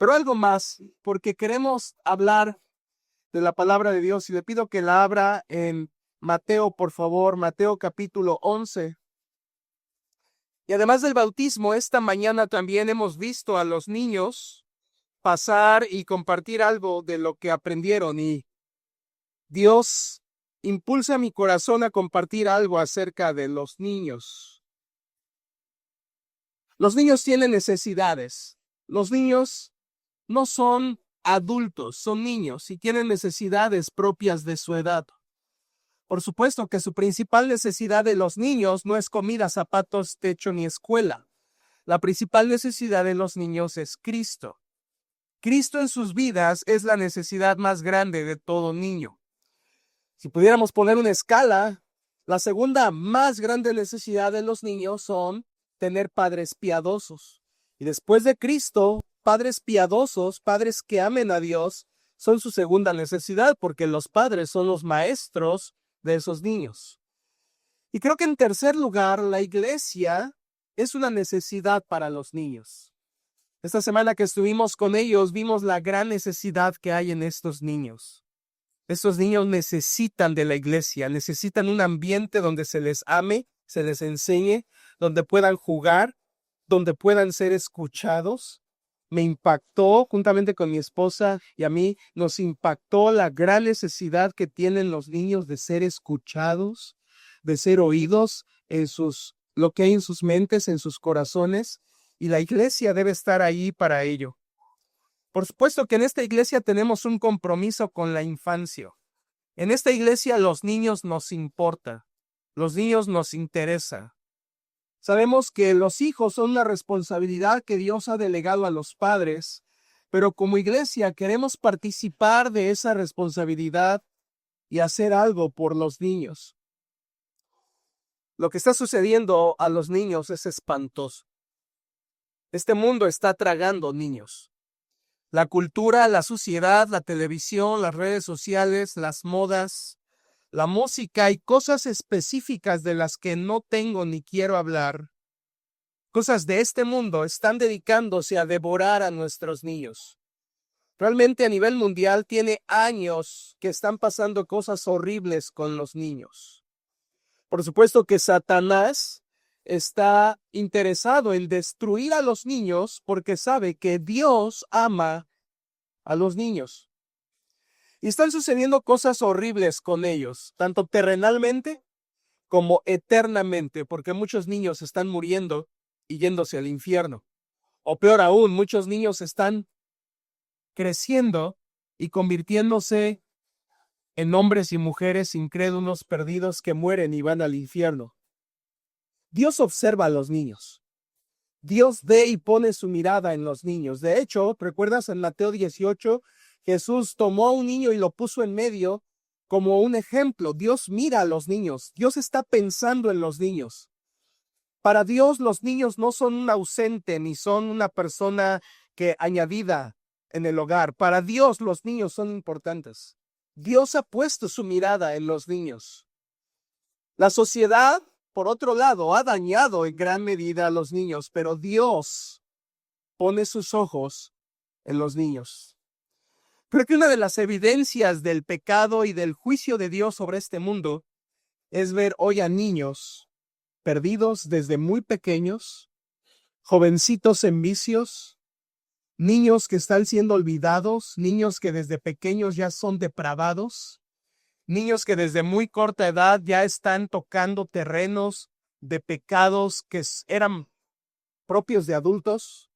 Pero algo más, porque queremos hablar de la palabra de Dios y le pido que la abra en Mateo, por favor, Mateo capítulo 11. Y además del bautismo, esta mañana también hemos visto a los niños pasar y compartir algo de lo que aprendieron y Dios impulsa mi corazón a compartir algo acerca de los niños. Los niños tienen necesidades. Los niños no son adultos, son niños y tienen necesidades propias de su edad. Por supuesto que su principal necesidad de los niños no es comida, zapatos, techo ni escuela. La principal necesidad de los niños es Cristo. Cristo en sus vidas es la necesidad más grande de todo niño. Si pudiéramos poner una escala, la segunda más grande necesidad de los niños son tener padres piadosos. Y después de Cristo, padres piadosos, padres que amen a Dios, son su segunda necesidad, porque los padres son los maestros de esos niños. Y creo que en tercer lugar, la iglesia es una necesidad para los niños. Esta semana que estuvimos con ellos, vimos la gran necesidad que hay en estos niños. Estos niños necesitan de la iglesia, necesitan un ambiente donde se les ame, se les enseñe, donde puedan jugar, donde puedan ser escuchados. Me impactó, juntamente con mi esposa y a mí, nos impactó la gran necesidad que tienen los niños de ser escuchados, de ser oídos en lo que hay en sus mentes, en sus corazones, y la iglesia debe estar ahí para ello. Por supuesto que en esta iglesia tenemos un compromiso con la infancia. En esta iglesia los niños nos importan, los niños nos interesan. Sabemos que los hijos son una responsabilidad que Dios ha delegado a los padres, pero como iglesia queremos participar de esa responsabilidad y hacer algo por los niños. Lo que está sucediendo a los niños es espantoso. Este mundo está tragando niños. La cultura, la sociedad, la televisión, las redes sociales, las modas, la música y cosas específicas de las que no tengo ni quiero hablar, cosas de este mundo, están dedicándose a devorar a nuestros niños. Realmente a nivel mundial tiene años que están pasando cosas horribles con los niños. Por supuesto que Satanás está interesado en destruir a los niños porque sabe que Dios ama a los niños. Y están sucediendo cosas horribles con ellos, tanto terrenalmente como eternamente, porque muchos niños están muriendo y yéndose al infierno. O peor aún, muchos niños están creciendo y convirtiéndose en hombres y mujeres incrédulos perdidos que mueren y van al infierno. Dios observa a los niños. Dios ve y pone su mirada en los niños. De hecho, ¿recuerdas en Mateo 18? Jesús tomó a un niño y lo puso en medio como un ejemplo. Dios mira a los niños. Dios está pensando en los niños. Para Dios, los niños no son un ausente ni son una persona que añadida en el hogar. Para Dios, los niños son importantes. Dios ha puesto su mirada en los niños. La sociedad, por otro lado, ha dañado en gran medida a los niños, pero Dios pone sus ojos en los niños. Creo que una de las evidencias del pecado y del juicio de Dios sobre este mundo es ver hoy a niños perdidos desde muy pequeños, jovencitos en vicios, niños que están siendo olvidados, niños que desde pequeños ya son depravados, niños que desde muy corta edad ya están tocando terrenos de pecados que eran propios de adultos.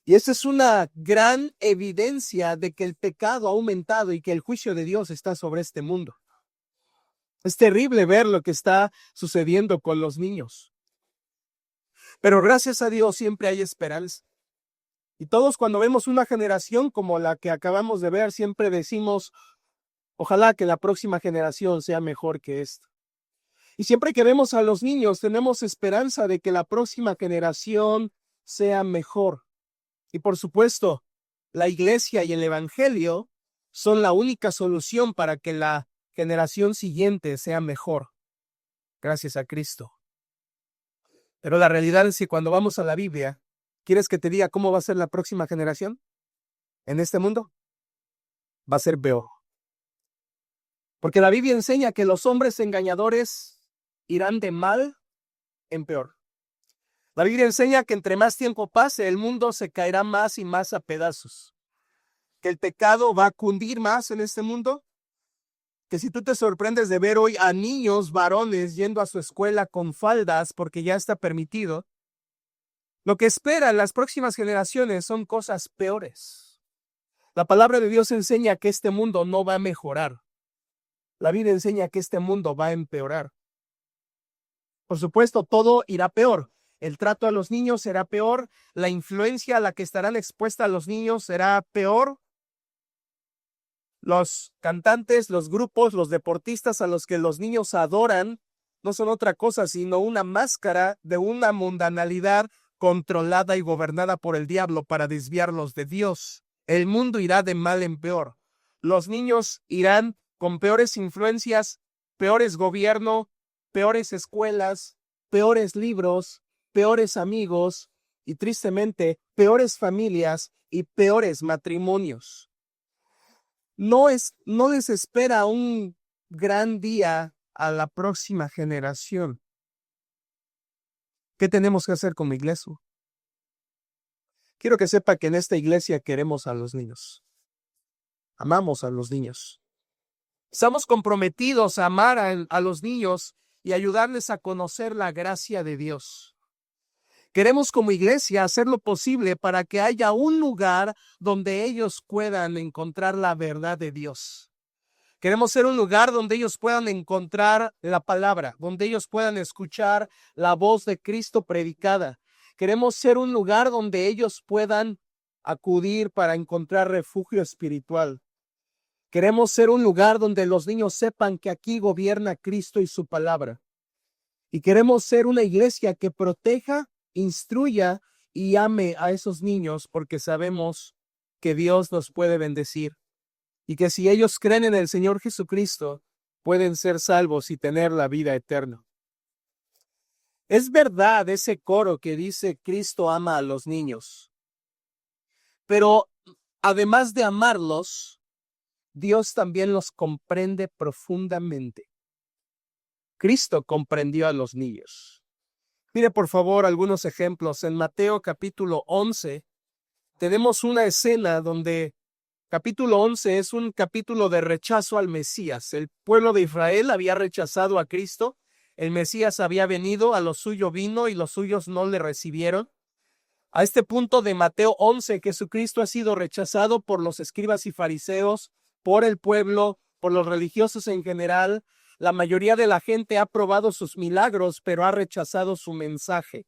Y esa es una gran evidencia de que el pecado ha aumentado y que el juicio de Dios está sobre este mundo. Es terrible ver lo que está sucediendo con los niños. Pero gracias a Dios siempre hay esperanza. Y todos cuando vemos una generación como la que acabamos de ver, siempre decimos, ojalá que la próxima generación sea mejor que esta. Y siempre que vemos a los niños, tenemos esperanza de que la próxima generación sea mejor. Y por supuesto, la iglesia y el evangelio son la única solución para que la generación siguiente sea mejor. Gracias a Cristo. Pero la realidad es que cuando vamos a la Biblia, ¿quieres que te diga cómo va a ser la próxima generación? en este mundo va a ser peor. Porque la Biblia enseña que los hombres engañadores irán de mal en peor. La Biblia enseña que entre más tiempo pase, el mundo se caerá más y más a pedazos. Que el pecado va a cundir más en este mundo. Que si tú te sorprendes de ver hoy a niños varones yendo a su escuela con faldas porque ya está permitido, lo que esperan las próximas generaciones son cosas peores. La palabra de Dios enseña que este mundo no va a mejorar. La Biblia enseña que este mundo va a empeorar. Por supuesto, todo irá peor. El trato a los niños será peor. La influencia a la que estarán expuestas los niños será peor. Los cantantes, los grupos, los deportistas a los que los niños adoran no son otra cosa sino una máscara de una mundanalidad controlada y gobernada por el diablo para desviarlos de Dios. El mundo irá de mal en peor. Los niños irán con peores influencias, peores gobierno, peores escuelas, peores libros, peores amigos y tristemente peores familias y peores matrimonios. No les espera un gran día a la próxima generación. ¿Qué tenemos que hacer como iglesia? Quiero que sepa que en esta iglesia queremos a los niños. Amamos a los niños. Estamos comprometidos a amar a los niños y ayudarles a conocer la gracia de Dios. Queremos como iglesia hacer lo posible para que haya un lugar donde ellos puedan encontrar la verdad de Dios. Queremos ser un lugar donde ellos puedan encontrar la palabra, donde ellos puedan escuchar la voz de Cristo predicada. Queremos ser un lugar donde ellos puedan acudir para encontrar refugio espiritual. Queremos ser un lugar donde los niños sepan que aquí gobierna Cristo y su palabra. Y queremos ser una iglesia que proteja, instruya y ame a esos niños porque sabemos que Dios los puede bendecir y que si ellos creen en el Señor Jesucristo, pueden ser salvos y tener la vida eterna. Es verdad ese coro que dice Cristo ama a los niños, pero además de amarlos, Dios también los comprende profundamente. Cristo comprendió a los niños. Mire por favor algunos ejemplos. En Mateo capítulo 11 tenemos una escena donde capítulo 11 es un capítulo de rechazo al Mesías. El pueblo de Israel había rechazado a Cristo. El Mesías había venido, a lo suyo vino y los suyos no le recibieron. A este punto de Mateo 11, Jesucristo ha sido rechazado por los escribas y fariseos, por el pueblo, por los religiosos en general. La mayoría de la gente ha probado sus milagros, pero ha rechazado su mensaje.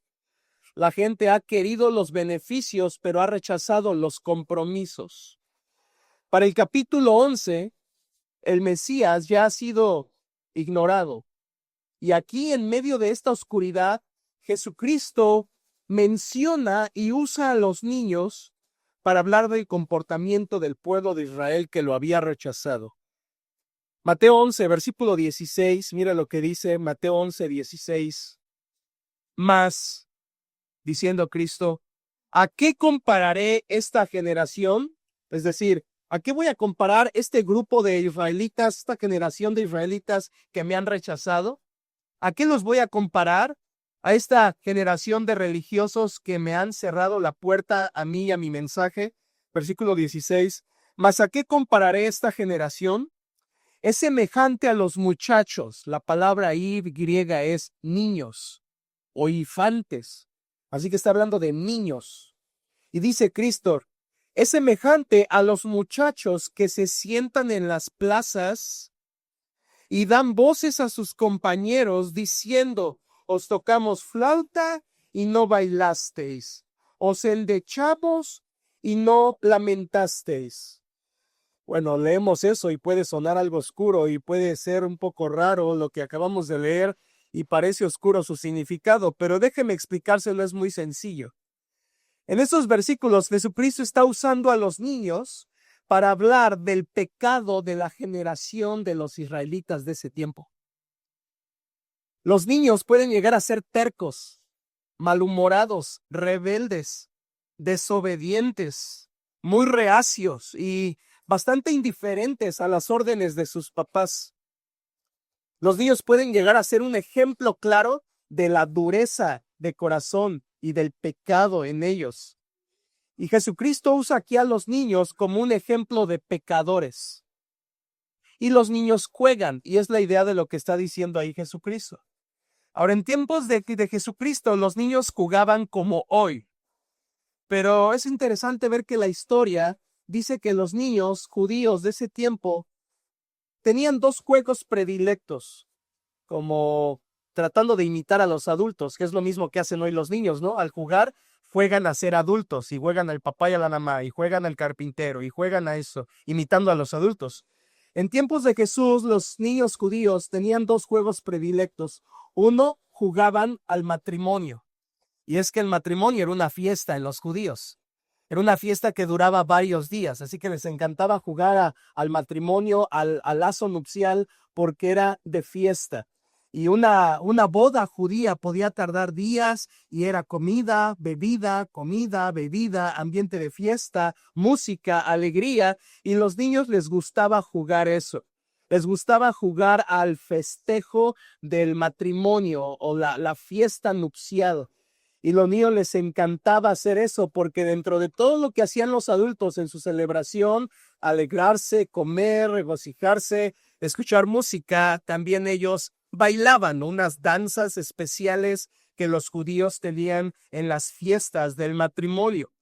La gente ha querido los beneficios, pero ha rechazado los compromisos. Para el capítulo 11, el Mesías ya ha sido ignorado. Y aquí, en medio de esta oscuridad, Jesucristo menciona y usa a los niños para hablar del comportamiento del pueblo de Israel que lo había rechazado. Mateo 11, versículo 16, mira lo que dice Mateo 11, 16. Mas, diciendo Cristo, ¿a qué compararé esta generación? Es decir, ¿a qué voy a comparar este grupo de israelitas, esta generación de israelitas que me han rechazado? ¿A qué los voy a comparar? A esta generación de religiosos que me han cerrado la puerta a mí y a mi mensaje. Versículo 16. ¿Mas a qué compararé esta generación? Es semejante a los muchachos. La palabra ahí griega es niños o infantes. Así que está hablando de niños. Y dice Cristo, es semejante a los muchachos que se sientan en las plazas y dan voces a sus compañeros diciendo, os tocamos flauta y no bailasteis, os endechamos y no lamentasteis. Bueno, leemos eso y puede sonar algo oscuro y puede ser un poco raro lo que acabamos de leer y parece oscuro su significado, pero déjeme explicárselo, es muy sencillo. En estos versículos, Jesucristo está usando a los niños para hablar del pecado de la generación de los israelitas de ese tiempo. Los niños pueden llegar a ser tercos, malhumorados, rebeldes, desobedientes, muy reacios y bastante indiferentes a las órdenes de sus papás. Los niños pueden llegar a ser un ejemplo claro de la dureza de corazón y del pecado en ellos. Y Jesucristo usa aquí a los niños como un ejemplo de pecadores. Y los niños juegan, y es la idea de lo que está diciendo ahí Jesucristo. Ahora, en tiempos de Jesucristo, los niños jugaban como hoy. Pero es interesante ver que la historia dice que los niños judíos de ese tiempo tenían dos juegos predilectos, como tratando de imitar a los adultos, que es lo mismo que hacen hoy los niños, ¿no? Al jugar, juegan a ser adultos, y juegan al papá y a la mamá, y juegan al carpintero, y juegan a eso, imitando a los adultos. En tiempos de Jesús, los niños judíos tenían dos juegos predilectos. Uno, jugaban al matrimonio. Y es que el matrimonio era una fiesta en los judíos. Era una fiesta que duraba varios días, así que les encantaba jugar al matrimonio, al lazo nupcial, porque era de fiesta. Y una boda judía podía tardar días y era comida, bebida, ambiente de fiesta, música, alegría, y los niños les gustaba jugar eso. Les gustaba jugar al festejo del matrimonio o la fiesta nupcial. Y los niños les encantaba hacer eso porque dentro de todo lo que hacían los adultos en su celebración, alegrarse, comer, regocijarse, escuchar música, también ellos bailaban unas danzas especiales que los judíos tenían en las fiestas del matrimonio.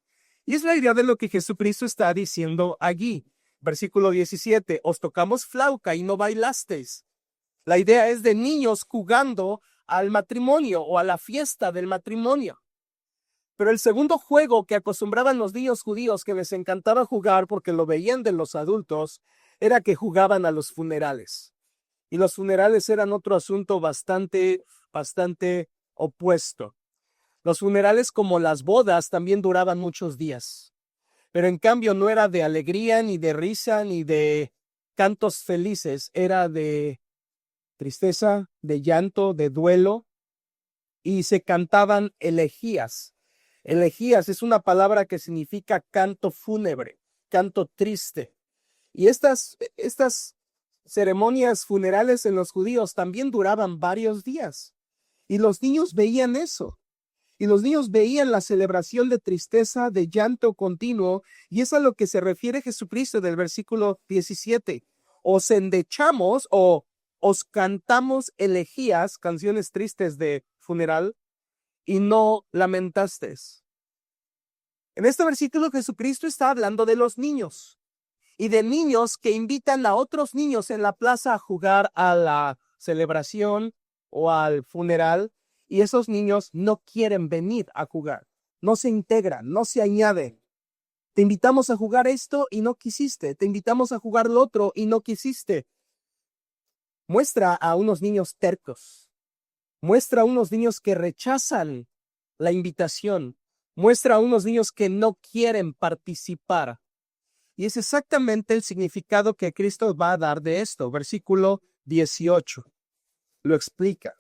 Y es la idea de lo que Jesucristo está diciendo allí. Versículo 17, os tocamos flauta y no bailasteis. La idea es de niños jugando al matrimonio o a la fiesta del matrimonio. Pero el segundo juego que acostumbraban los niños judíos que les encantaba jugar porque lo veían de los adultos era que jugaban a los funerales. Y los funerales eran otro asunto bastante opuesto. Los funerales, como las bodas, también duraban muchos días. Pero en cambio no era de alegría, ni de risa, ni de cantos felices. Era de tristeza, de llanto, de duelo. Y se cantaban elegías. Elegías es una palabra que significa canto fúnebre, canto triste. Y estas ceremonias funerales en los judíos también duraban varios días. Y los niños veían eso. Y los niños veían la celebración de tristeza, de llanto continuo. Y es a lo que se refiere Jesucristo del versículo 17. Os endechamos o os cantamos elegías, canciones tristes de funeral, y no lamentasteis. En este versículo Jesucristo está hablando de los niños y de niños que invitan a otros niños en la plaza a jugar a la celebración o al funeral, y esos niños no quieren venir a jugar, no se integran, no se añaden. Te invitamos a jugar esto y no quisiste, te invitamos a jugar lo otro y no quisiste. Muestra a unos niños tercos, muestra a unos niños que rechazan la invitación, muestra a unos niños que no quieren participar. Y es exactamente el significado que Cristo va a dar de esto. Versículo 18 lo explica.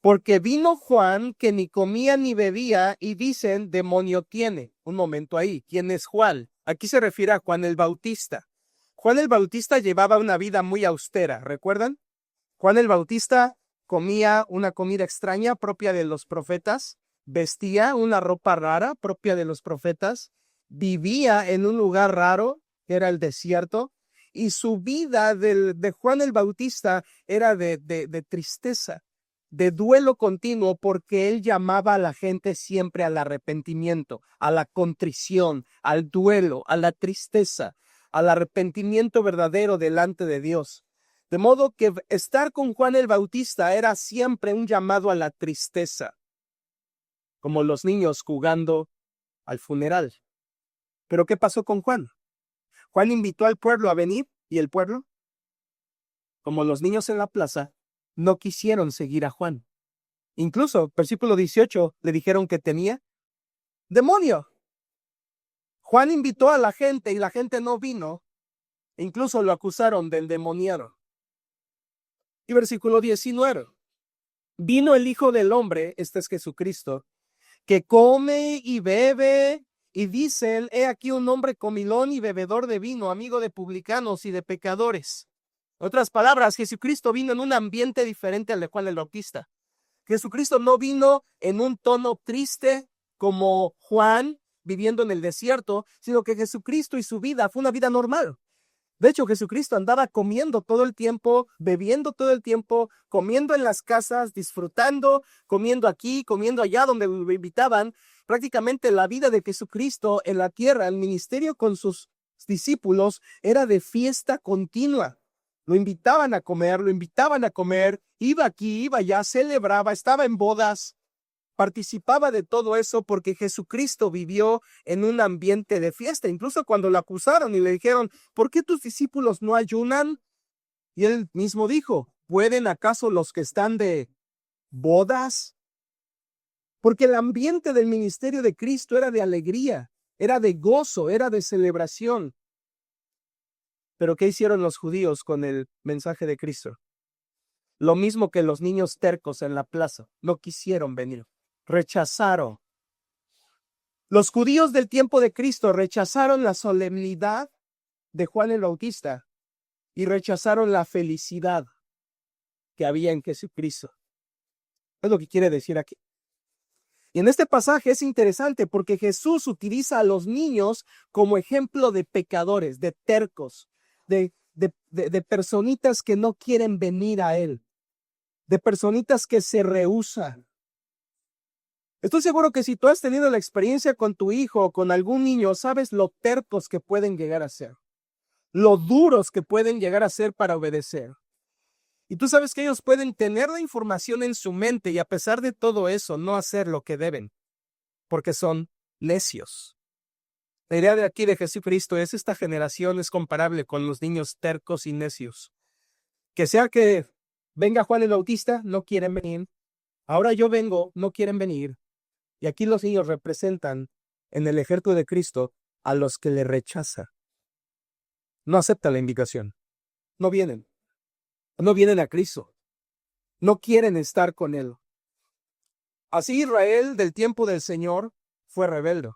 Porque vino Juan que ni comía ni bebía y dicen demonio tiene. Un momento ahí, ¿quién es Juan? Aquí se refiere a Juan el Bautista. Juan el Bautista llevaba una vida muy austera, ¿recuerdan? Juan el Bautista comía una comida extraña propia de los profetas, vestía una ropa rara propia de los profetas, vivía en un lugar raro, que era el desierto, y su vida de Juan el Bautista era de tristeza, de duelo continuo, porque él llamaba a la gente siempre al arrepentimiento, a la contrición, al duelo, a la tristeza, al arrepentimiento verdadero delante de Dios. De modo que estar con Juan el Bautista era siempre un llamado a la tristeza, como los niños jugando al funeral. Pero ¿qué pasó con Juan? Juan invitó al pueblo a venir y el pueblo, como los niños en la plaza, no quisieron seguir a Juan. Incluso, versículo 18, le dijeron que tenía demonio. Juan invitó a la gente y la gente no vino. Incluso lo acusaron del endemoniado. Y versículo 19. Vino el Hijo del Hombre, este es Jesucristo, que come y bebe Y dice él, he aquí un hombre comilón y bebedor de vino, amigo de publicanos y de pecadores. En otras palabras, Jesucristo vino en un ambiente diferente al de Juan el Bautista. Jesucristo no vino en un tono triste como Juan viviendo en el desierto, sino que Jesucristo y su vida fue una vida normal. De hecho, Jesucristo andaba comiendo todo el tiempo, bebiendo todo el tiempo, comiendo en las casas, disfrutando, comiendo aquí, comiendo allá donde lo invitaban. Prácticamente la vida de Jesucristo en la tierra, el ministerio con sus discípulos, era de fiesta continua. Lo invitaban a comer, iba aquí, iba allá, celebraba, estaba en bodas, participaba de todo eso porque Jesucristo vivió en un ambiente de fiesta. Incluso cuando lo acusaron y le dijeron, ¿por qué tus discípulos no ayunan? Y él mismo dijo, ¿pueden acaso los que están de bodas? Porque el ambiente del ministerio de Cristo era de alegría, era de gozo, era de celebración. Pero ¿qué hicieron los judíos con el mensaje de Cristo? Lo mismo que los niños tercos en la plaza, no quisieron venir. Rechazaron. Los judíos del tiempo de Cristo rechazaron la solemnidad de Juan el Bautista y rechazaron la felicidad que había en Jesucristo. Es lo que quiere decir aquí. Y en este pasaje es interesante porque Jesús utiliza a los niños como ejemplo de pecadores, de tercos, de personitas que no quieren venir a Él, de personitas que se rehúsan. Estoy seguro que si tú has tenido la experiencia con tu hijo o con algún niño, sabes lo tercos que pueden llegar a ser, lo duros que pueden llegar a ser para obedecer. Y tú sabes que ellos pueden tener la información en su mente y a pesar de todo eso no hacer lo que deben, porque son necios. La idea de aquí de Jesucristo es esta generación es comparable con los niños tercos y necios. Que sea que venga Juan el Bautista, no quieren venir. Ahora yo vengo, no quieren venir. Y aquí los niños representan en el ejército de Cristo a los que le rechazan. No aceptan la invitación. No vienen. No vienen a Cristo. No quieren estar con Él. Así Israel del tiempo del Señor fue rebelde.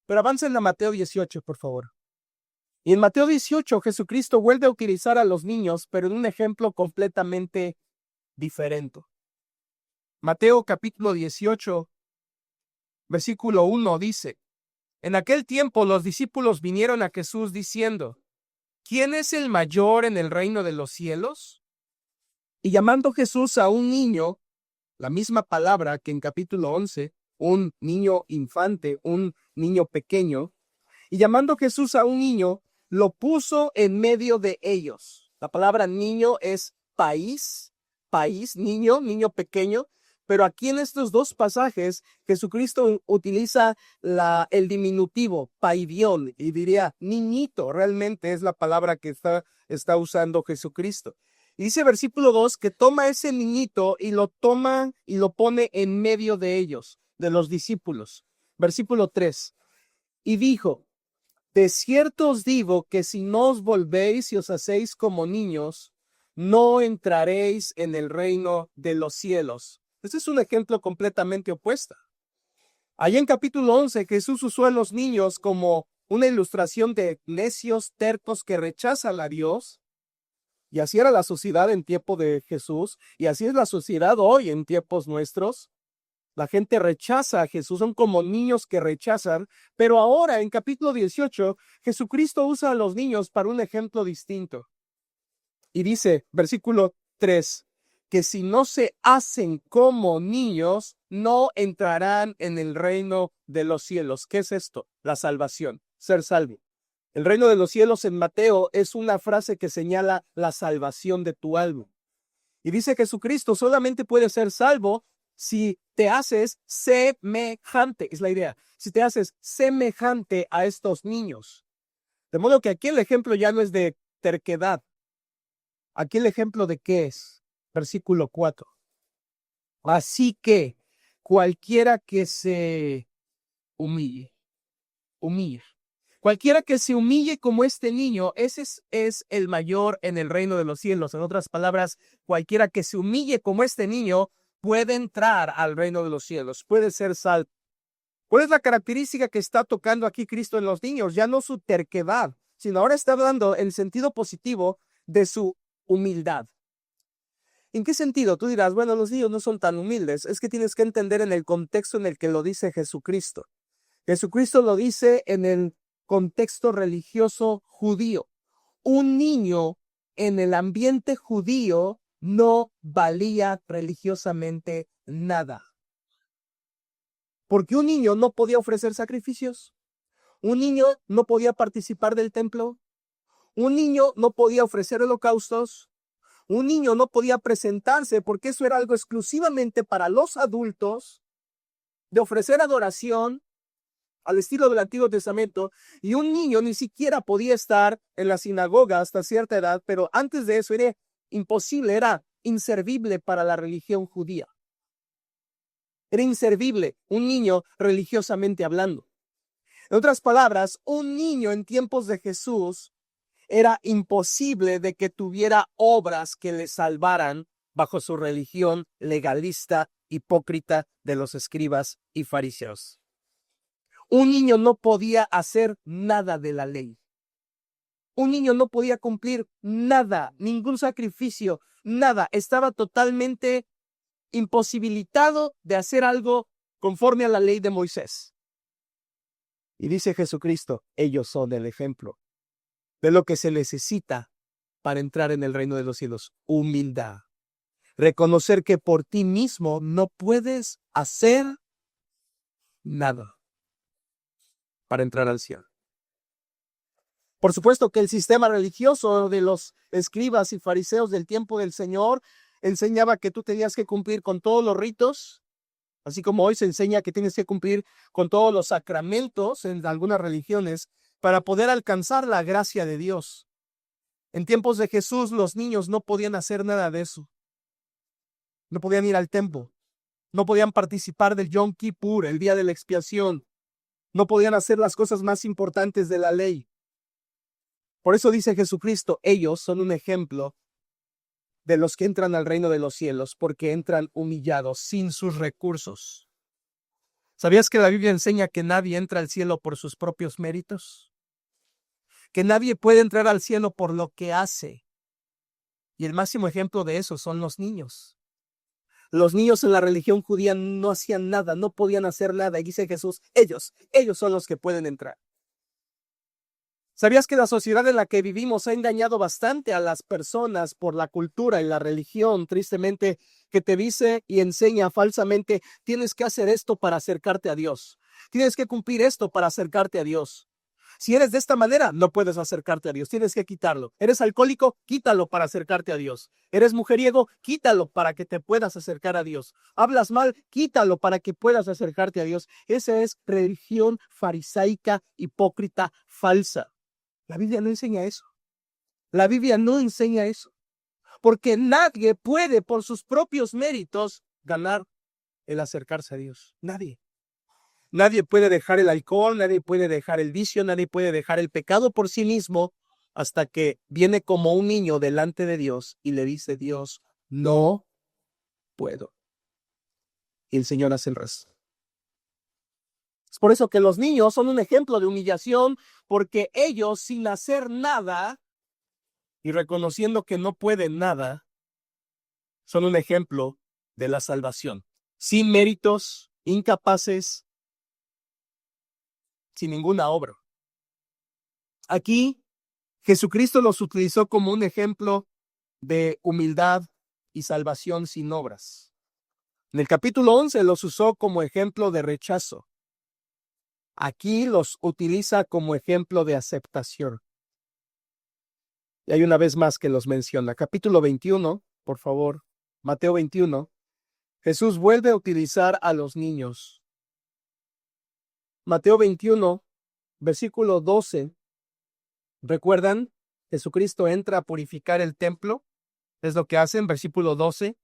Pero avancen a Mateo 18, por favor. Y en Mateo 18, Jesucristo vuelve a utilizar a los niños, pero en un ejemplo completamente diferente. Mateo capítulo 18, versículo 1 dice, en aquel tiempo los discípulos vinieron a Jesús diciendo, ¿quién es el mayor en el reino de los cielos? Y llamando Jesús a un niño, la misma palabra que en capítulo 11, un niño infante, un niño pequeño, y llamando Jesús a un niño, lo puso en medio de ellos. La palabra niño es país, niño, niño pequeño. Pero aquí en estos dos pasajes, Jesucristo utiliza el diminutivo, paidión, y diría niñito, realmente es la palabra que está usando Jesucristo. Y dice versículo 2 que toma ese niñito y lo toma y lo pone en medio de ellos, de los discípulos. Versículo 3, y dijo, de cierto os digo que si no os volvéis y os hacéis como niños, no entraréis en el reino de los cielos. Este es un ejemplo completamente opuesto. Allá en capítulo 11, Jesús usó a los niños como una ilustración de necios, tercos que rechazan a Dios. Y así era la sociedad en tiempo de Jesús. Y así es la sociedad hoy en tiempos nuestros. La gente rechaza a Jesús, son como niños que rechazan. Pero ahora, en capítulo 18, Jesucristo usa a los niños para un ejemplo distinto. Y dice, versículo 3, que si no se hacen como niños, no entrarán en el reino de los cielos. ¿Qué es esto? La salvación, ser salvo. El reino de los cielos en Mateo es una frase que señala la salvación de tu alma. Y dice Jesucristo solamente puede ser salvo si te haces semejante, es la idea, si te haces semejante a estos niños. De modo que aquí el ejemplo ya no es de terquedad. Aquí el ejemplo de qué es. Versículo 4. Así que cualquiera que se humille. Cualquiera que se humille como este niño, ese es el mayor en el reino de los cielos. En otras palabras, cualquiera que se humille como este niño puede entrar al reino de los cielos, puede ser salvo. ¿Cuál es la característica que está tocando aquí Cristo en los niños? Ya no su terquedad, sino ahora está hablando en sentido positivo de su humildad. ¿En qué sentido? Tú dirás, bueno, los niños no son tan humildes. Es que tienes que entender en el contexto en el que lo dice Jesucristo. Jesucristo lo dice en el contexto religioso judío. Un niño en el ambiente judío no valía religiosamente nada. Porque un niño no podía ofrecer sacrificios. Un niño no podía participar del templo. Un niño no podía ofrecer holocaustos. Un niño no podía presentarse porque eso era algo exclusivamente para los adultos, de ofrecer adoración al estilo del Antiguo Testamento, y un niño ni siquiera podía estar en la sinagoga hasta cierta edad, pero antes de eso era imposible, era inservible para la religión judía. Era inservible un niño religiosamente hablando. En otras palabras, un niño en tiempos de Jesús era imposible de que tuviera obras que le salvaran bajo su religión legalista, hipócrita de los escribas y fariseos. Un niño no podía hacer nada de la ley. Un niño no podía cumplir nada, ningún sacrificio, nada. Estaba totalmente imposibilitado de hacer algo conforme a la ley de Moisés. Y dice Jesucristo, ellos son el ejemplo de lo que se necesita para entrar en el reino de los cielos. Humildad. Reconocer que por ti mismo no puedes hacer nada para entrar al cielo. Por supuesto que el sistema religioso de los escribas y fariseos del tiempo del Señor enseñaba que tú tenías que cumplir con todos los ritos, así como hoy se enseña que tienes que cumplir con todos los sacramentos en algunas religiones para poder alcanzar la gracia de Dios. En tiempos de Jesús, los niños no podían hacer nada de eso. No podían ir al templo. No podían participar del Yom Kippur, el día de la expiación. No podían hacer las cosas más importantes de la ley. Por eso dice Jesucristo, ellos son un ejemplo de los que entran al reino de los cielos, porque entran humillados, sin sus recursos. ¿Sabías que la Biblia enseña que nadie entra al cielo por sus propios méritos? Que nadie puede entrar al cielo por lo que hace. Y el máximo ejemplo de eso son los niños. Los niños en la religión judía no hacían nada, no podían hacer nada. Y dice Jesús, ellos son los que pueden entrar. ¿Sabías que la sociedad en la que vivimos ha engañado bastante a las personas por la cultura y la religión, tristemente, que te dice y enseña falsamente, tienes que hacer esto para acercarte a Dios? Tienes que cumplir esto para acercarte a Dios. Si eres de esta manera, no puedes acercarte a Dios, tienes que quitarlo. ¿Eres alcohólico? Quítalo para acercarte a Dios. ¿Eres mujeriego? Quítalo para que te puedas acercar a Dios. ¿Hablas mal? Quítalo para que puedas acercarte a Dios. Esa es religión farisaica, hipócrita, falsa. La Biblia no enseña eso. La Biblia no enseña eso. Porque nadie puede por sus propios méritos ganar el acercarse a Dios. Nadie. Nadie puede dejar el alcohol, nadie puede dejar el vicio, nadie puede dejar el pecado por sí mismo hasta que viene como un niño delante de Dios y le dice, Dios, no puedo. Y el Señor hace el resto. Es por eso que los niños son un ejemplo de humillación, porque ellos, sin hacer nada y reconociendo que no pueden nada, son un ejemplo de la salvación. Sin méritos, incapaces, sin ninguna obra. Aquí, Jesucristo los utilizó como un ejemplo de humildad y salvación sin obras. En el capítulo 11 los usó como ejemplo de rechazo. Aquí los utiliza como ejemplo de aceptación. Y hay una vez más que los menciona. Capítulo 21, por favor, Mateo 21. Jesús vuelve a utilizar a los niños. Mateo 21, versículo 12. ¿Recuerdan? Jesucristo entra a purificar el templo. Es lo que hacen, versículo 12.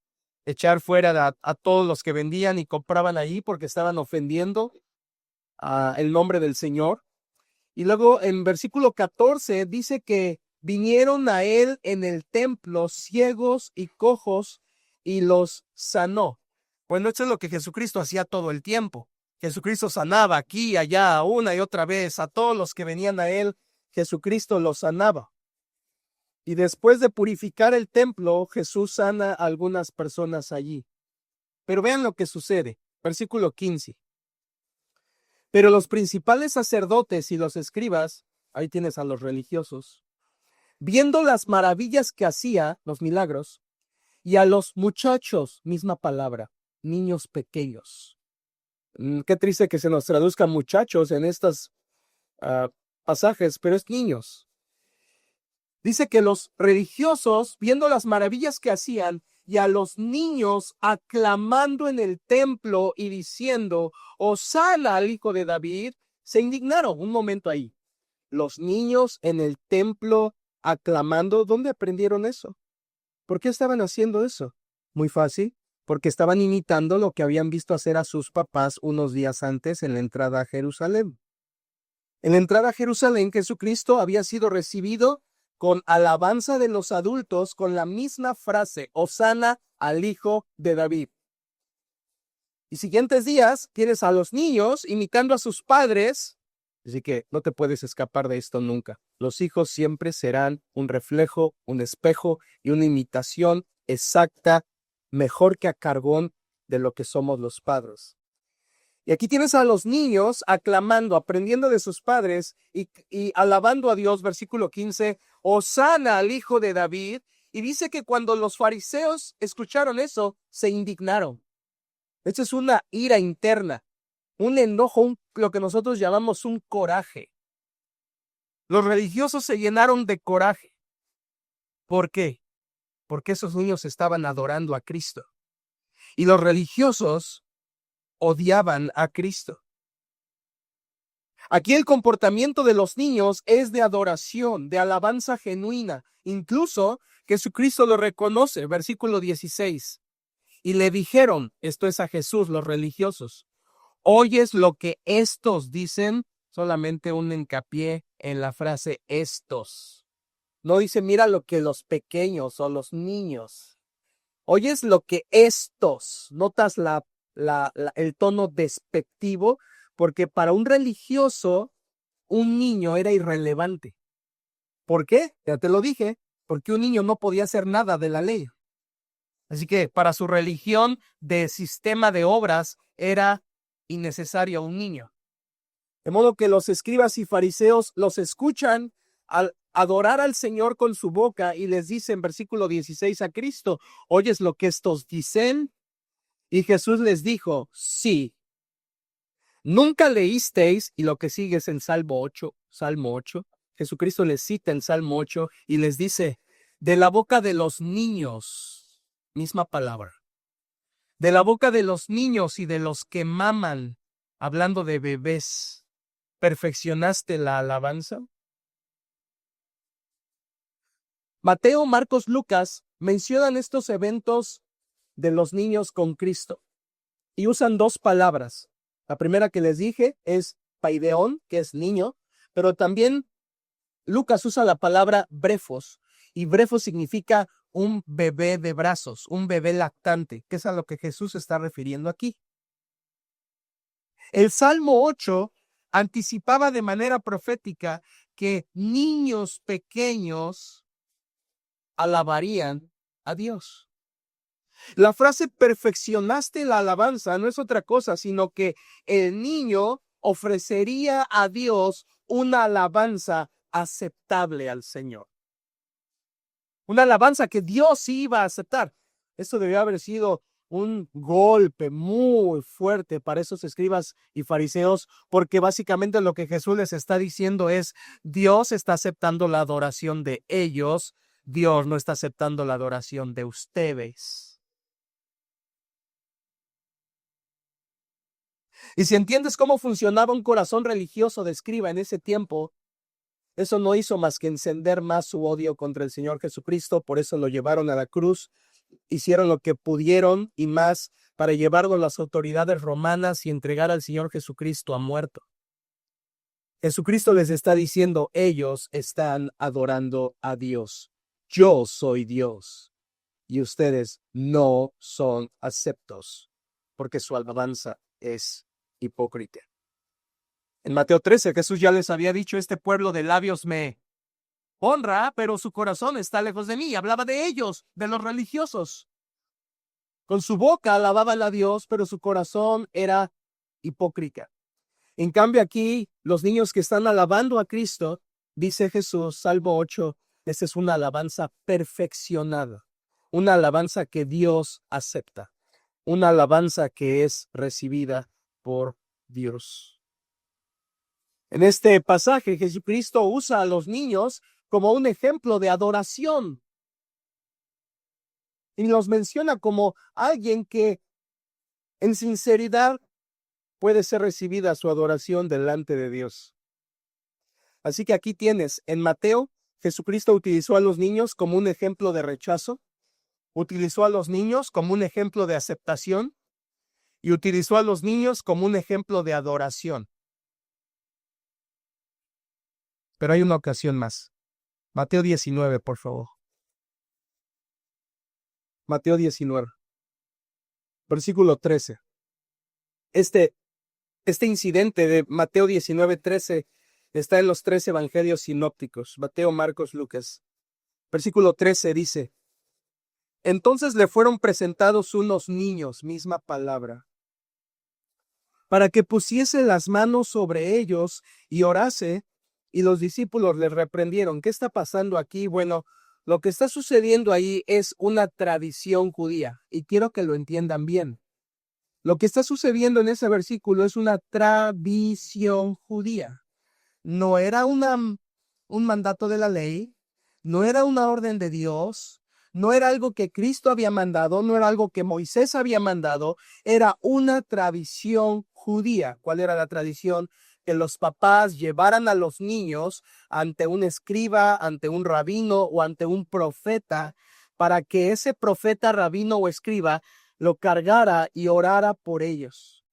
Echar fuera a todos los que vendían y compraban ahí porque estaban ofendiendo el nombre del Señor. Y luego en versículo 14 dice que vinieron a él en el templo ciegos y cojos y los sanó. Bueno, esto es lo que Jesucristo hacía todo el tiempo. Jesucristo sanaba aquí, allá, una y otra vez, a todos los que venían a él, Jesucristo los sanaba. Y después de purificar el templo, Jesús sana a algunas personas allí. Pero vean lo que sucede. Versículo 15. Pero los principales sacerdotes y los escribas, ahí tienes a los religiosos, viendo las maravillas que hacía, los milagros, y a los muchachos, misma palabra, niños pequeños. Qué triste que se nos traduzcan muchachos en estos pasajes, pero es niños. Dice que los religiosos, viendo las maravillas que hacían, y a los niños aclamando en el templo y diciendo, Hosana al hijo de David, se indignaron. Un momento ahí. Los niños en el templo aclamando, ¿dónde aprendieron eso? ¿Por qué estaban haciendo eso? Muy fácil, porque estaban imitando lo que habían visto hacer a sus papás unos días antes en la entrada a Jerusalén. En la entrada a Jerusalén, Jesucristo había sido recibido con alabanza de los adultos, con la misma frase, Hosana al hijo de David. Y siguientes días tienes a los niños imitando a sus padres, así que no te puedes escapar de esto nunca. Los hijos siempre serán un reflejo, un espejo y una imitación exacta, mejor que a cargón de lo que somos los padres. Y aquí tienes a los niños aclamando, aprendiendo de sus padres y alabando a Dios, versículo 15, Hosana al hijo de David. Y dice que cuando los fariseos escucharon eso, se indignaron. Esto es una ira interna, un enojo, lo que nosotros llamamos un coraje. Los religiosos se llenaron de coraje. ¿Por qué? Porque esos niños estaban adorando a Cristo. Y los religiosos odiaban a Cristo. Aquí el comportamiento de los niños es de adoración, de alabanza genuina. Incluso Jesucristo lo reconoce, versículo 16. Y le dijeron, esto es a Jesús, los religiosos, ¿oyes lo que estos dicen? Solamente un hincapié en la frase estos. No dice, mira lo que los pequeños o los niños. ¿Oyes lo que estos? ¿Notas el tono despectivo? Porque para un religioso, un niño era irrelevante. ¿Por qué? Ya te lo dije, porque un niño no podía hacer nada de la ley. Así que para su religión de sistema de obras era innecesario un niño. De modo que los escribas y fariseos los escuchan al adorar al Señor con su boca y les dice en versículo 16 a Cristo, ¿oyes lo que estos dicen? Y Jesús les dijo, sí. Nunca leísteis, y lo que sigue es en Salmo 8, Jesucristo les cita en Salmo 8 y les dice, de la boca de los niños, misma palabra, de la boca de los niños y de los que maman, hablando de bebés, ¿perfeccionaste la alabanza? Mateo, Marcos, Lucas mencionan estos eventos de los niños con Cristo y usan dos palabras. La primera que les dije es paideón, que es niño, pero también Lucas usa la palabra brefos, y brefos significa un bebé de brazos, un bebé lactante, que es a lo que Jesús se está refiriendo aquí. El Salmo 8 anticipaba de manera profética que niños pequeños alabarían a Dios. La frase perfeccionaste la alabanza no es otra cosa, sino que el niño ofrecería a Dios una alabanza aceptable al Señor. Una alabanza que Dios iba a aceptar. Esto debió haber sido un golpe muy fuerte para esos escribas y fariseos, porque básicamente lo que Jesús les está diciendo es, Dios está aceptando la adoración de ellos, Dios no está aceptando la adoración de ustedes. Y si entiendes cómo funcionaba un corazón religioso de escriba en ese tiempo, eso no hizo más que encender más su odio contra el Señor Jesucristo, por eso lo llevaron a la cruz, hicieron lo que pudieron y más para llevarlo a las autoridades romanas y entregar al Señor Jesucristo a muerto. Jesucristo les está diciendo, ellos están adorando a Dios. Yo soy Dios y ustedes no son aceptos, porque su alabanza es hipócrita. En Mateo 13, Jesús ya les había dicho, este pueblo de labios me honra, pero su corazón está lejos de mí. Hablaba de ellos, de los religiosos. Con su boca alababan a Dios, pero su corazón era hipócrita. En cambio aquí, los niños que están alabando a Cristo, dice Jesús, Salmo 8, esa es una alabanza perfeccionada, una alabanza que Dios acepta, una alabanza que es recibida por Dios. En este pasaje, Jesucristo usa a los niños como un ejemplo de adoración y los menciona como alguien que en sinceridad puede ser recibida su adoración delante de Dios. Así que aquí tienes, en Mateo, Jesucristo utilizó a los niños como un ejemplo de rechazo, utilizó a los niños como un ejemplo de aceptación y utilizó a los niños como un ejemplo de adoración. Pero hay una ocasión más. Mateo 19, por favor. Mateo 19, versículo 13. Este incidente de Mateo 19:13 está en los 3 evangelios sinópticos, Mateo, Marcos, Lucas. Versículo 13 dice, entonces le fueron presentados unos niños, misma palabra, para que pusiese las manos sobre ellos y orase, y los discípulos les reprendieron. ¿Qué está pasando aquí? Bueno, lo que está sucediendo ahí es una tradición judía, y quiero que lo entiendan bien. Lo que está sucediendo en ese versículo es una tradición judía. No era un mandato de la ley, no era una orden de Dios, no era algo que Cristo había mandado, no era algo que Moisés había mandado, era una tradición judía. ¿Cuál era la tradición? Que los papás llevaran a los niños ante un escriba, ante un rabino o ante un profeta, para que ese profeta, rabino o escriba lo cargara y orara por ellos.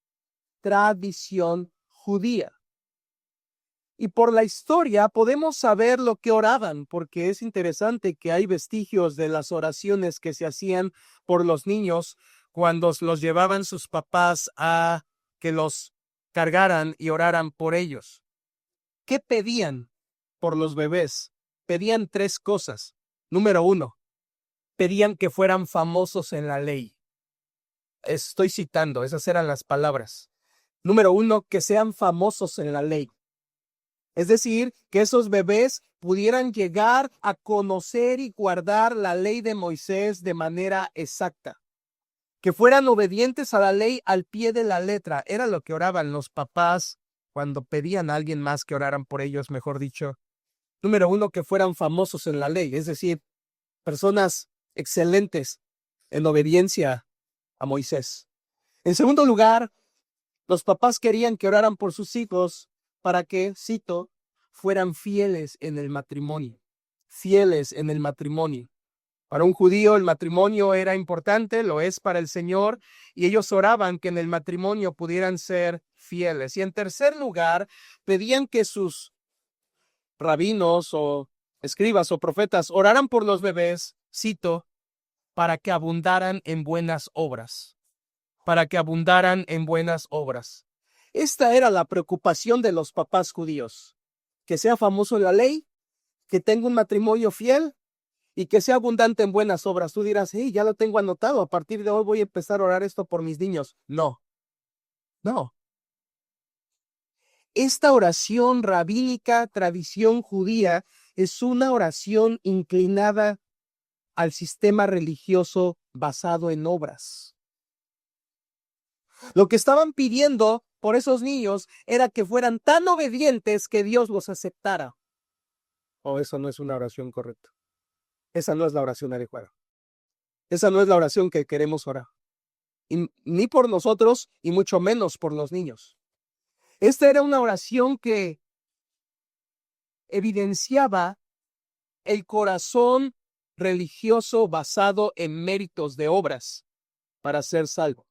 Tradición judía. Y por la historia podemos saber lo que oraban, porque es interesante que hay vestigios de las oraciones que se hacían por los niños cuando los llevaban sus papás a que los cargaran y oraran por ellos. ¿Qué pedían por los bebés? Pedían 3 cosas. Número 1, pedían que fueran famosos en la ley. Estoy citando, esas eran las palabras. Número 1, que sean famosos en la ley. Es decir, que esos bebés pudieran llegar a conocer y guardar la ley de Moisés de manera exacta. Que fueran obedientes a la ley al pie de la letra. Era lo que oraban los papás cuando pedían a alguien más que oraran por ellos, mejor dicho. Número 1, que fueran famosos en la ley. Es decir, personas excelentes en obediencia a Moisés. En segundo lugar, los papás querían que oraran por sus hijos para que, cito, fueran fieles en el matrimonio. Fieles en el matrimonio. Para un judío el matrimonio era importante, lo es para el Señor, y ellos oraban que en el matrimonio pudieran ser fieles. Y en tercer lugar, pedían que sus rabinos o escribas o profetas oraran por los bebés, cito, para que abundaran en buenas obras. Para que abundaran en buenas obras. Esta era la preocupación de los papás judíos. Que sea famoso en la ley, que tenga un matrimonio fiel y que sea abundante en buenas obras. Tú dirás, hey, ya lo tengo anotado, a partir de hoy voy a empezar a orar esto por mis niños. No. Esta oración rabínica, tradición judía, es una oración inclinada al sistema religioso basado en obras. Lo que estaban pidiendo por esos niños era que fueran tan obedientes que Dios los aceptara. Eso no es una oración correcta. Esa no es la oración adecuada. Esa no es la oración que queremos orar. Ni por nosotros y mucho menos por los niños. Esta era una oración que evidenciaba el corazón religioso basado en méritos de obras para ser salvo.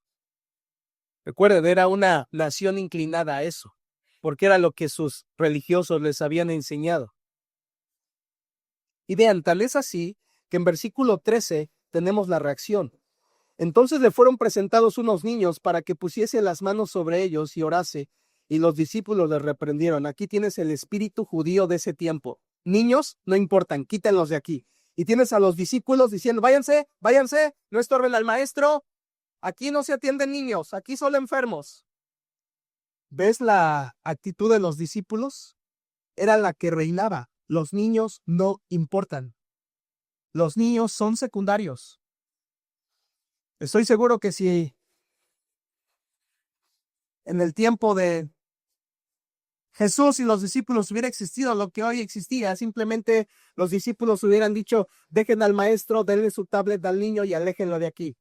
Recuerden, era una nación inclinada a eso, porque era lo que sus religiosos les habían enseñado. Y vean, tal es así que en versículo 13 tenemos la reacción. Entonces le fueron presentados unos niños para que pusiese las manos sobre ellos y orase, y los discípulos les reprendieron. Aquí tienes el espíritu judío de ese tiempo. Niños, no importan, quítenlos de aquí. Y tienes a los discípulos diciendo, váyanse, váyanse, no estorben al maestro. Aquí no se atienden niños, aquí solo enfermos. ¿Ves la actitud de los discípulos? Era la que reinaba. Los niños no importan. Los niños son secundarios. Estoy seguro que si en el tiempo de Jesús y los discípulos hubiera existido lo que hoy existía, simplemente los discípulos hubieran dicho, dejen al maestro, denle su tablet al niño y aléjenlo de aquí.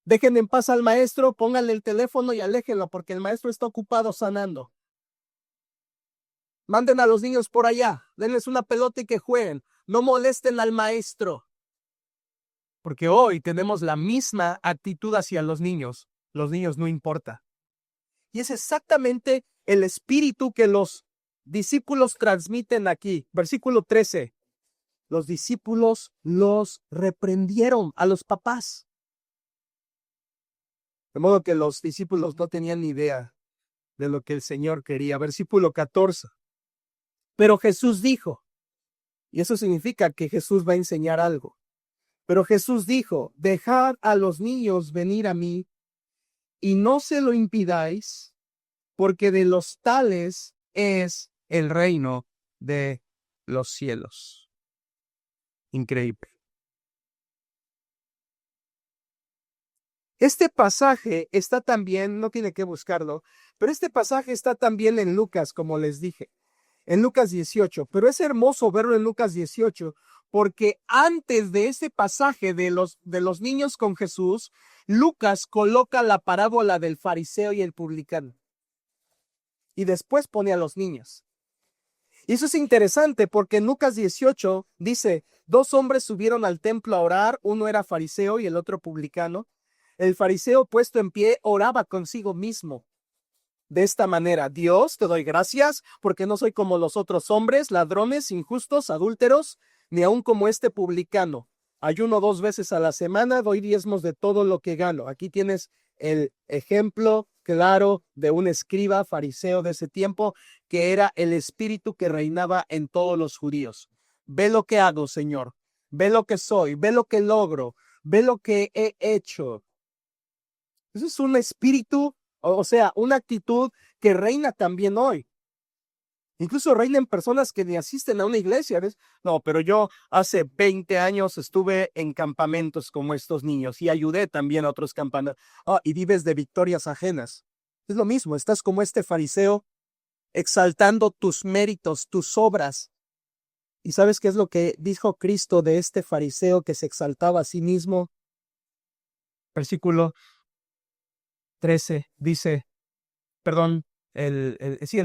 Dejen en paz al maestro, pónganle el teléfono y aléjenlo porque el maestro está ocupado sanando. Manden a los niños por allá, denles una pelota y que jueguen. No molesten al maestro. Porque hoy tenemos la misma actitud hacia los niños. Los niños no importa. Y es exactamente el espíritu que los discípulos transmiten aquí. Versículo 13. Los discípulos los reprendieron a los papás. De modo que los discípulos no tenían ni idea de lo que el Señor quería. Versículo 14. Pero Jesús dijo, y eso significa que Jesús va a enseñar algo. Pero Jesús dijo, dejad a los niños venir a mí y no se lo impidáis, porque de los tales es el reino de los cielos. Increíble. Este pasaje está también, no tiene que buscarlo, pero este pasaje está también en Lucas, como les dije, en Lucas 18, pero es hermoso verlo en Lucas 18, porque antes de ese pasaje de los niños con Jesús, Lucas coloca la parábola del fariseo y el publicano. Y después pone a los niños. Y eso es interesante porque en Lucas 18 dice, 2 hombres subieron al templo a orar, uno era fariseo y el otro publicano. El fariseo puesto en pie oraba consigo mismo. De esta manera, Dios, te doy gracias porque no soy como los otros hombres, ladrones, injustos, adúlteros, ni aun como este publicano. Ayuno 2 veces a la semana, doy diezmos de todo lo que gano. Aquí tienes el ejemplo claro de un escriba fariseo de ese tiempo, que era el espíritu que reinaba en todos los judíos. Ve lo que hago, Señor. Ve lo que soy, ve lo que logro, ve lo que he hecho. Eso es un espíritu, o sea, una actitud que reina también hoy. Incluso reinan personas que ni asisten a una iglesia, ¿ves? No, pero yo hace 20 años estuve en campamentos como estos niños y ayudé también a otros campamentos. Y vives de victorias ajenas. Es lo mismo, estás como este fariseo exaltando tus méritos, tus obras. ¿Y sabes qué es lo que dijo Cristo de este fariseo que se exaltaba a sí mismo? Versículo 13 dice, perdón, el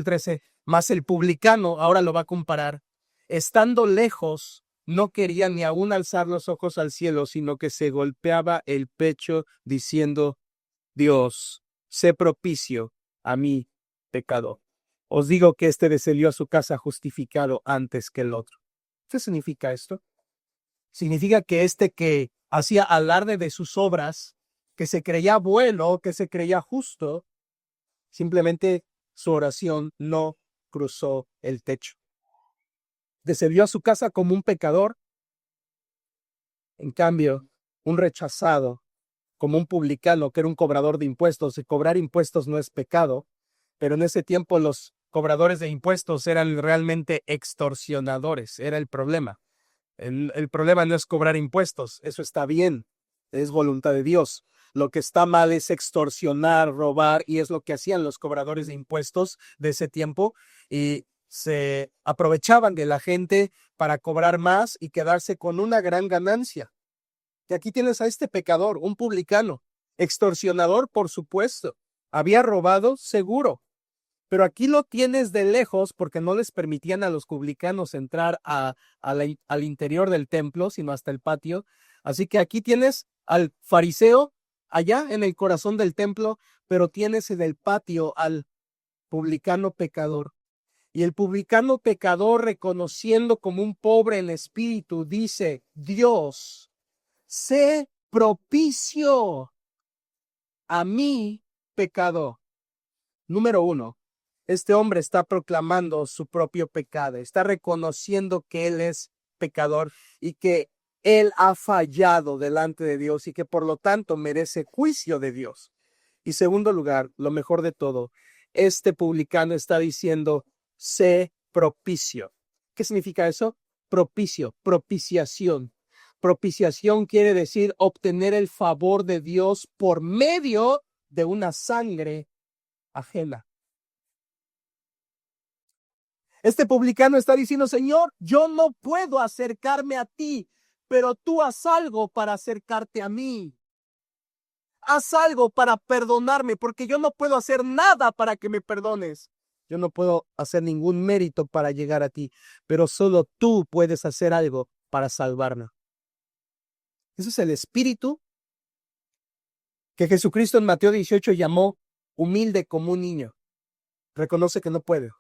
13, mas el publicano, ahora lo va a comparar, estando lejos, no quería ni aún alzar los ojos al cielo, sino que se golpeaba el pecho diciendo, Dios, sé propicio a mí, pecador. Os digo que este descendió a su casa justificado antes que el otro. ¿Qué significa esto? Significa que este que hacía alarde de sus obras, que se creía bueno, que se creía justo, simplemente su oración no cruzó el techo. Descendió a su casa como un pecador. En cambio, un rechazado, como un publicano, que era un cobrador de impuestos. Y cobrar impuestos no es pecado, pero en ese tiempo los cobradores de impuestos eran realmente extorsionadores. Era el problema. El problema no es cobrar impuestos. Eso está bien. Es voluntad de Dios. Lo que está mal es extorsionar, robar, y es lo que hacían los cobradores de impuestos de ese tiempo, y se aprovechaban de la gente para cobrar más y quedarse con una gran ganancia. Y aquí tienes a este pecador, un publicano, extorsionador, por supuesto, había robado seguro, pero aquí lo tienes de lejos porque no les permitían a los publicanos entrar al interior del templo, sino hasta el patio. Así que aquí tienes al fariseo allá en el corazón del templo, pero tienes en el patio al publicano pecador. Y el publicano pecador, reconociendo como un pobre en espíritu, dice, Dios, sé propicio a mi pecado. Número 1, este hombre está proclamando su propio pecado, está reconociendo que él es pecador y que él ha fallado delante de Dios y que por lo tanto merece juicio de Dios. Y segundo lugar, lo mejor de todo, este publicano está diciendo, sé propicio. ¿Qué significa eso? Propicio, propiciación. Propiciación quiere decir obtener el favor de Dios por medio de una sangre ajena. Este publicano está diciendo, Señor, yo no puedo acercarme a ti, pero tú haz algo para acercarte a mí. Haz algo para perdonarme, porque yo no puedo hacer nada para que me perdones. Yo no puedo hacer ningún mérito para llegar a ti, pero solo tú puedes hacer algo para salvarme. Ese es el espíritu que Jesucristo en Mateo 18 llamó humilde como un niño. Reconoce que no puede.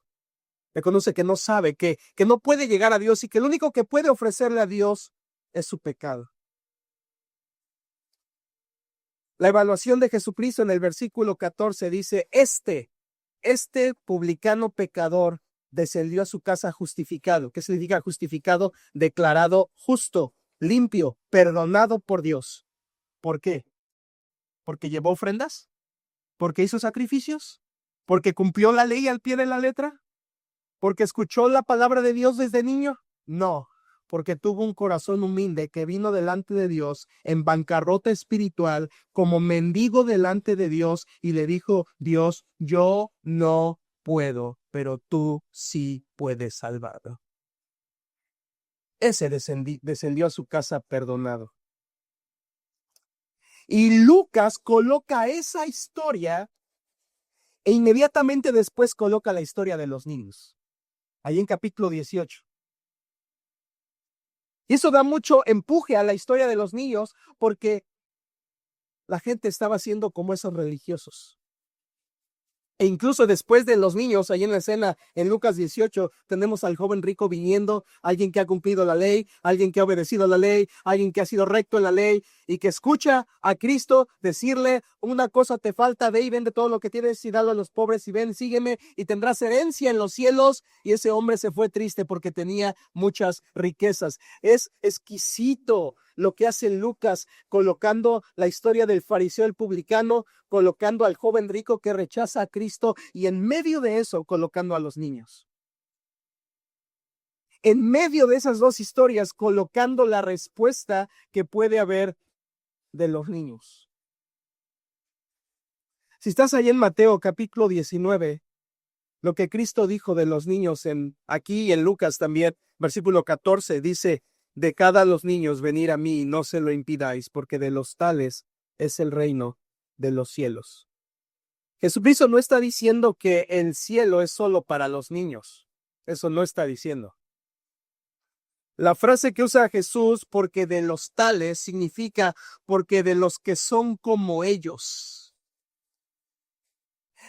Reconoce que no sabe, que no puede llegar a Dios y que lo único que puede ofrecerle a Dios es su pecado. La evaluación de Jesucristo en el versículo 14 dice, este publicano pecador descendió a su casa justificado. ¿Qué significa justificado? Declarado justo, limpio, perdonado por Dios. ¿Por qué? ¿Porque llevó ofrendas? ¿Porque hizo sacrificios? ¿Porque cumplió la ley al pie de la letra? ¿Porque escuchó la palabra de Dios desde niño? No, porque tuvo un corazón humilde que vino delante de Dios en bancarrota espiritual, como mendigo delante de Dios, y le dijo, Dios, yo no puedo, pero tú sí puedes salvarlo. Ese descendió a su casa perdonado. Y Lucas coloca esa historia e inmediatamente después coloca la historia de los niños. Ahí en capítulo 18. Y eso da mucho empuje a la historia de los niños porque la gente estaba siendo como esos religiosos. E incluso después de los niños, ahí en la escena, en Lucas 18, tenemos al joven rico viniendo, alguien que ha cumplido la ley, alguien que ha obedecido la ley, alguien que ha sido recto en la ley y que escucha a Cristo decirle, una cosa te falta, ve y vende todo lo que tienes y dalo a los pobres y ven, sígueme y tendrás herencia en los cielos. Y ese hombre se fue triste porque tenía muchas riquezas. Es exquisito lo que hace Lucas colocando la historia del fariseo, el publicano, colocando al joven rico que rechaza a Cristo y en medio de eso colocando a los niños. En medio de esas dos historias colocando la respuesta que puede haber de los niños. Si estás ahí en Mateo capítulo 19, lo que Cristo dijo de los niños aquí y en Lucas también, versículo 14, dice, dejad a los niños venir a mí y no se lo impidáis, porque de los tales es el reino de los cielos. Jesucristo no está diciendo que el cielo es solo para los niños. Eso no está diciendo. La frase que usa Jesús, porque de los tales, significa porque de los que son como ellos.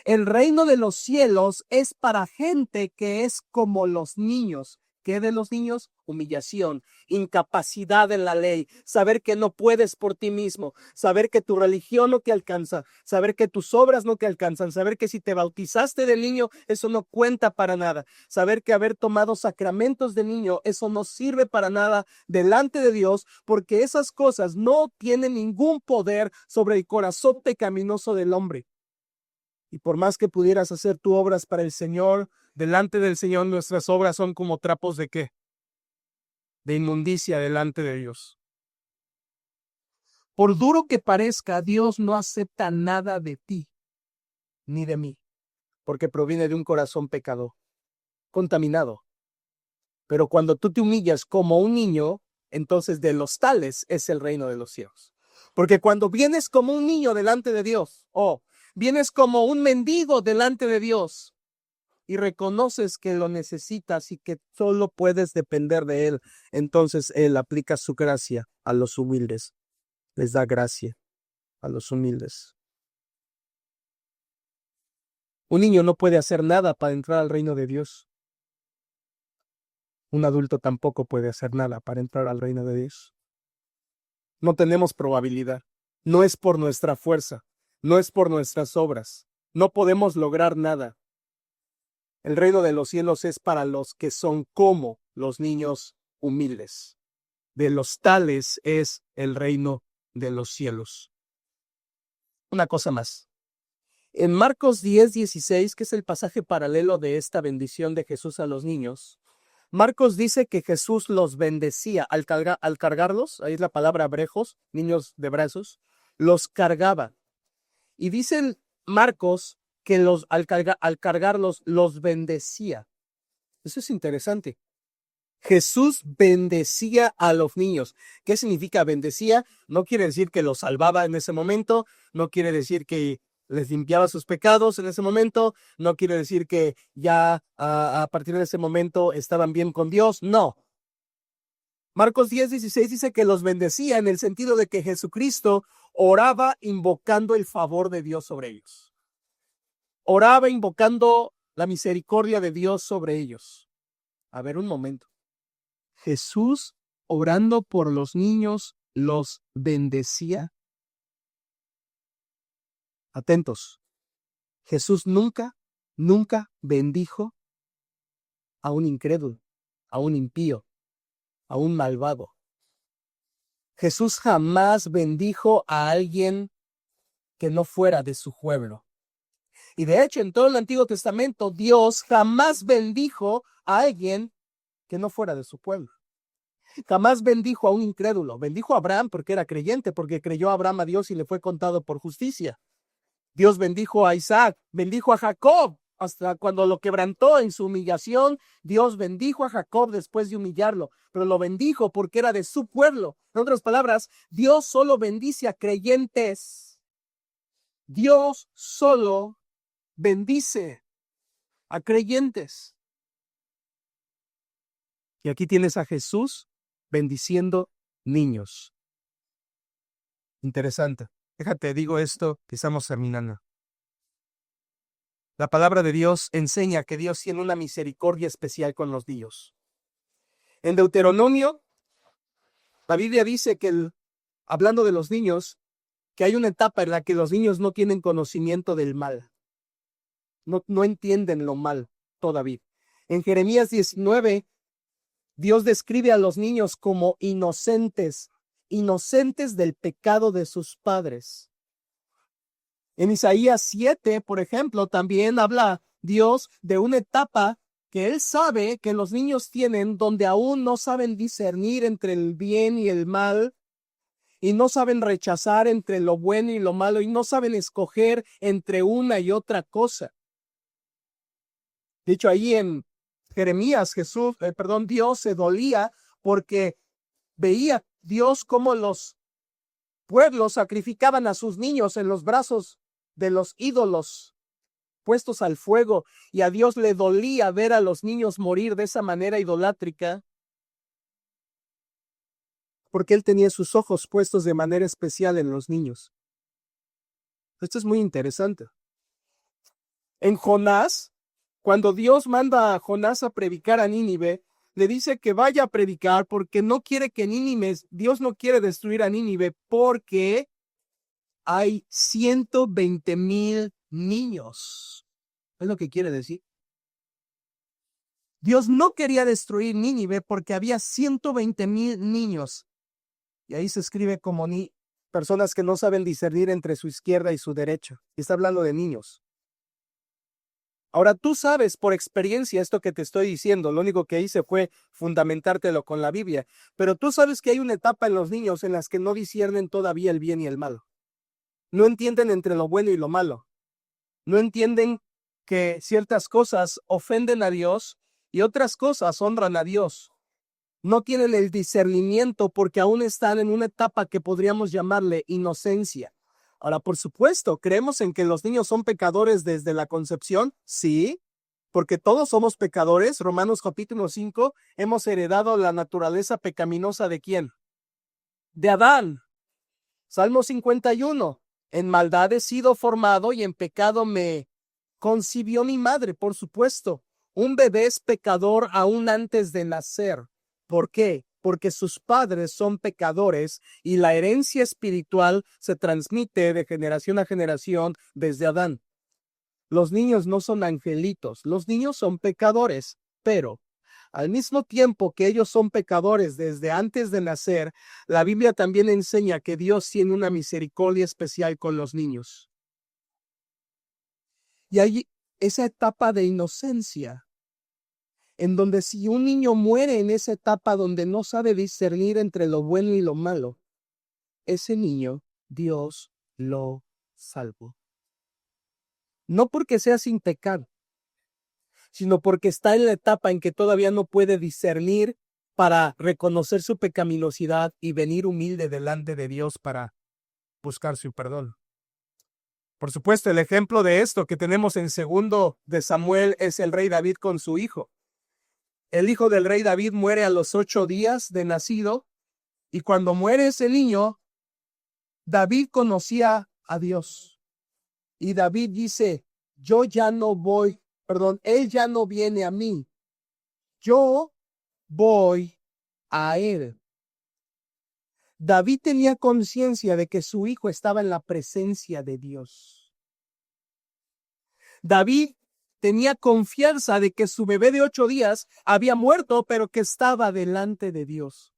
El reino de los cielos es para gente que es como los niños. ¿Qué de los niños? Humillación, incapacidad en la ley, saber que no puedes por ti mismo, saber que tu religión no te alcanza, saber que tus obras no te alcanzan, saber que si te bautizaste de niño, eso no cuenta para nada, saber que haber tomado sacramentos de niño, eso no sirve para nada delante de Dios, porque esas cosas no tienen ningún poder sobre el corazón pecaminoso del hombre. Y por más que pudieras hacer tus obras para el Señor, delante del Señor nuestras obras son como trapos de ¿qué? De inmundicia delante de Dios. Por duro que parezca, Dios no acepta nada de ti, ni de mí, porque proviene de un corazón pecador, contaminado. Pero cuando tú te humillas como un niño, entonces de los tales es el reino de los cielos. Porque cuando vienes como un niño delante de Dios, vienes como un mendigo delante de Dios y reconoces que lo necesitas y que solo puedes depender de Él, entonces Él aplica su gracia a los humildes. Les da gracia a los humildes. Un niño no puede hacer nada para entrar al reino de Dios. Un adulto tampoco puede hacer nada para entrar al reino de Dios. No tenemos probabilidad. No es por nuestra fuerza. No es por nuestras obras. No podemos lograr nada. El reino de los cielos es para los que son como los niños humildes. De los tales es el reino de los cielos. Una cosa más. En Marcos 10:16, que es el pasaje paralelo de esta bendición de Jesús a los niños, Marcos dice que Jesús los bendecía al cargarlos, ahí es la palabra brejos, niños de brazos, los cargaba. Y dice Marcos que al cargarlos los bendecía. Eso es interesante. Jesús bendecía a los niños. ¿Qué significa bendecía? No quiere decir que los salvaba en ese momento, no quiere decir que les limpiaba sus pecados en ese momento, no quiere decir que ya a partir de ese momento estaban bien con Dios, no. Marcos 10:16 dice que los bendecía en el sentido de que Jesucristo oraba invocando el favor de Dios sobre ellos. Oraba invocando la misericordia de Dios sobre ellos. A ver, un momento. Jesús, orando por los niños, los bendecía. Atentos. Jesús nunca bendijo a un incrédulo, a un impío, a un malvado. Jesús jamás bendijo a alguien que no fuera de su pueblo. Y de hecho, en todo el Antiguo Testamento, Dios jamás bendijo a alguien que no fuera de su pueblo. Jamás bendijo a un incrédulo. Bendijo a Abraham porque era creyente, porque creyó a Abraham a Dios y le fue contado por justicia. Dios bendijo a Isaac, bendijo a Jacob, hasta cuando lo quebrantó en su humillación. Dios bendijo a Jacob después de humillarlo, pero lo bendijo porque era de su pueblo. En otras palabras, Dios solo bendice a creyentes. Dios solo bendice a creyentes. Y aquí tienes a Jesús bendiciendo niños. Interesante. Déjate, digo esto, que estamos terminando. La palabra de Dios enseña que Dios tiene una misericordia especial con los niños. En Deuteronomio, la Biblia dice que, hablando de los niños, que hay una etapa en la que los niños no tienen conocimiento del mal. No entienden lo mal todavía. En Jeremías 19, Dios describe a los niños como inocentes del pecado de sus padres. En Isaías 7, por ejemplo, también habla Dios de una etapa que Él sabe que los niños tienen donde aún no saben discernir entre el bien y el mal, y no saben rechazar entre lo bueno y lo malo, y no saben escoger entre una y otra cosa. De hecho, ahí en Jeremías, Dios se dolía porque veía Dios cómo los pueblos sacrificaban a sus niños en los brazos de los ídolos puestos al fuego, y a Dios le dolía ver a los niños morir de esa manera idolátrica, porque Él tenía sus ojos puestos de manera especial en los niños. Esto es muy interesante. En Jonás, cuando Dios manda a Jonás a predicar a Nínive, le dice que vaya a predicar porque no quiere que Dios no quiere destruir a Nínive porque hay 120,000 niños. Es lo que quiere decir. Dios no quería destruir Nínive porque había 120,000 niños. Y ahí se escribe como personas que no saben discernir entre su izquierda y su derecha. Y está hablando de niños. Ahora tú sabes por experiencia esto que te estoy diciendo. Lo único que hice fue fundamentártelo con la Biblia. Pero tú sabes que hay una etapa en los niños en las que no disciernen todavía el bien y el mal. No entienden entre lo bueno y lo malo. No entienden que ciertas cosas ofenden a Dios y otras cosas honran a Dios. No tienen el discernimiento porque aún están en una etapa que podríamos llamarle inocencia. Ahora, por supuesto, ¿creemos en que los niños son pecadores desde la concepción? Sí, porque todos somos pecadores. Romanos capítulo 5, hemos heredado la naturaleza pecaminosa ¿de quién? De Adán. Salmo 51, en maldad he sido formado y en pecado me concibió mi madre, por supuesto. Un bebé es pecador aún antes de nacer. ¿Por qué? porque sus padres son pecadores y la herencia espiritual se transmite de generación a generación desde Adán. Los niños no son angelitos, los niños son pecadores, pero al mismo tiempo que ellos son pecadores desde antes de nacer, la Biblia también enseña que Dios tiene una misericordia especial con los niños. Y hay esa etapa de inocencia, en donde si un niño muere en esa etapa donde no sabe discernir entre lo bueno y lo malo, ese niño Dios lo salvó. No porque sea sin pecado, sino porque está en la etapa en que todavía no puede discernir para reconocer su pecaminosidad y venir humilde delante de Dios para buscar su perdón. Por supuesto, el ejemplo de esto que tenemos en 2 de Samuel es el rey David con su hijo. El hijo del rey David muere a los 8 días de nacido, y cuando muere ese niño, David conocía a Dios. Y David dice, él ya no viene a mí, yo voy a él. David tenía conciencia de que su hijo estaba en la presencia de Dios. David tenía confianza de que su bebé de 8 días había muerto, pero que estaba delante de Dios.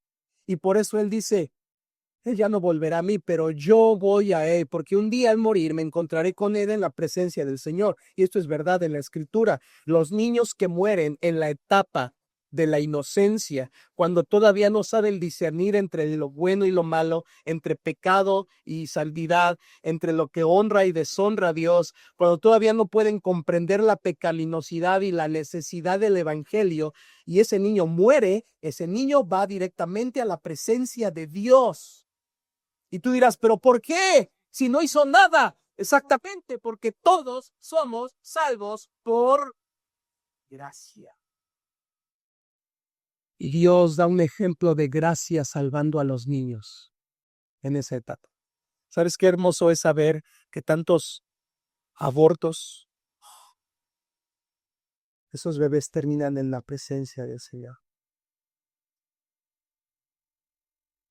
Y por eso él dice, él ya no volverá a mí, pero yo voy a él, porque un día al morir me encontraré con él en la presencia del Señor. Y esto es verdad en la Escritura. Los niños que mueren en la etapa de la inocencia, cuando todavía no saben discernir entre lo bueno y lo malo, entre pecado y santidad, entre lo que honra y deshonra a Dios, cuando todavía no pueden comprender la pecaminosidad y la necesidad del evangelio, y ese niño muere, ese niño va directamente a la presencia de Dios. Y tú dirás, ¿pero por qué? Si no hizo nada. Exactamente, porque todos somos salvos por gracia. Y Dios da un ejemplo de gracia salvando a los niños en esa etapa. ¿Sabes qué hermoso es saber que tantos abortos, esos bebés terminan en la presencia del Señor?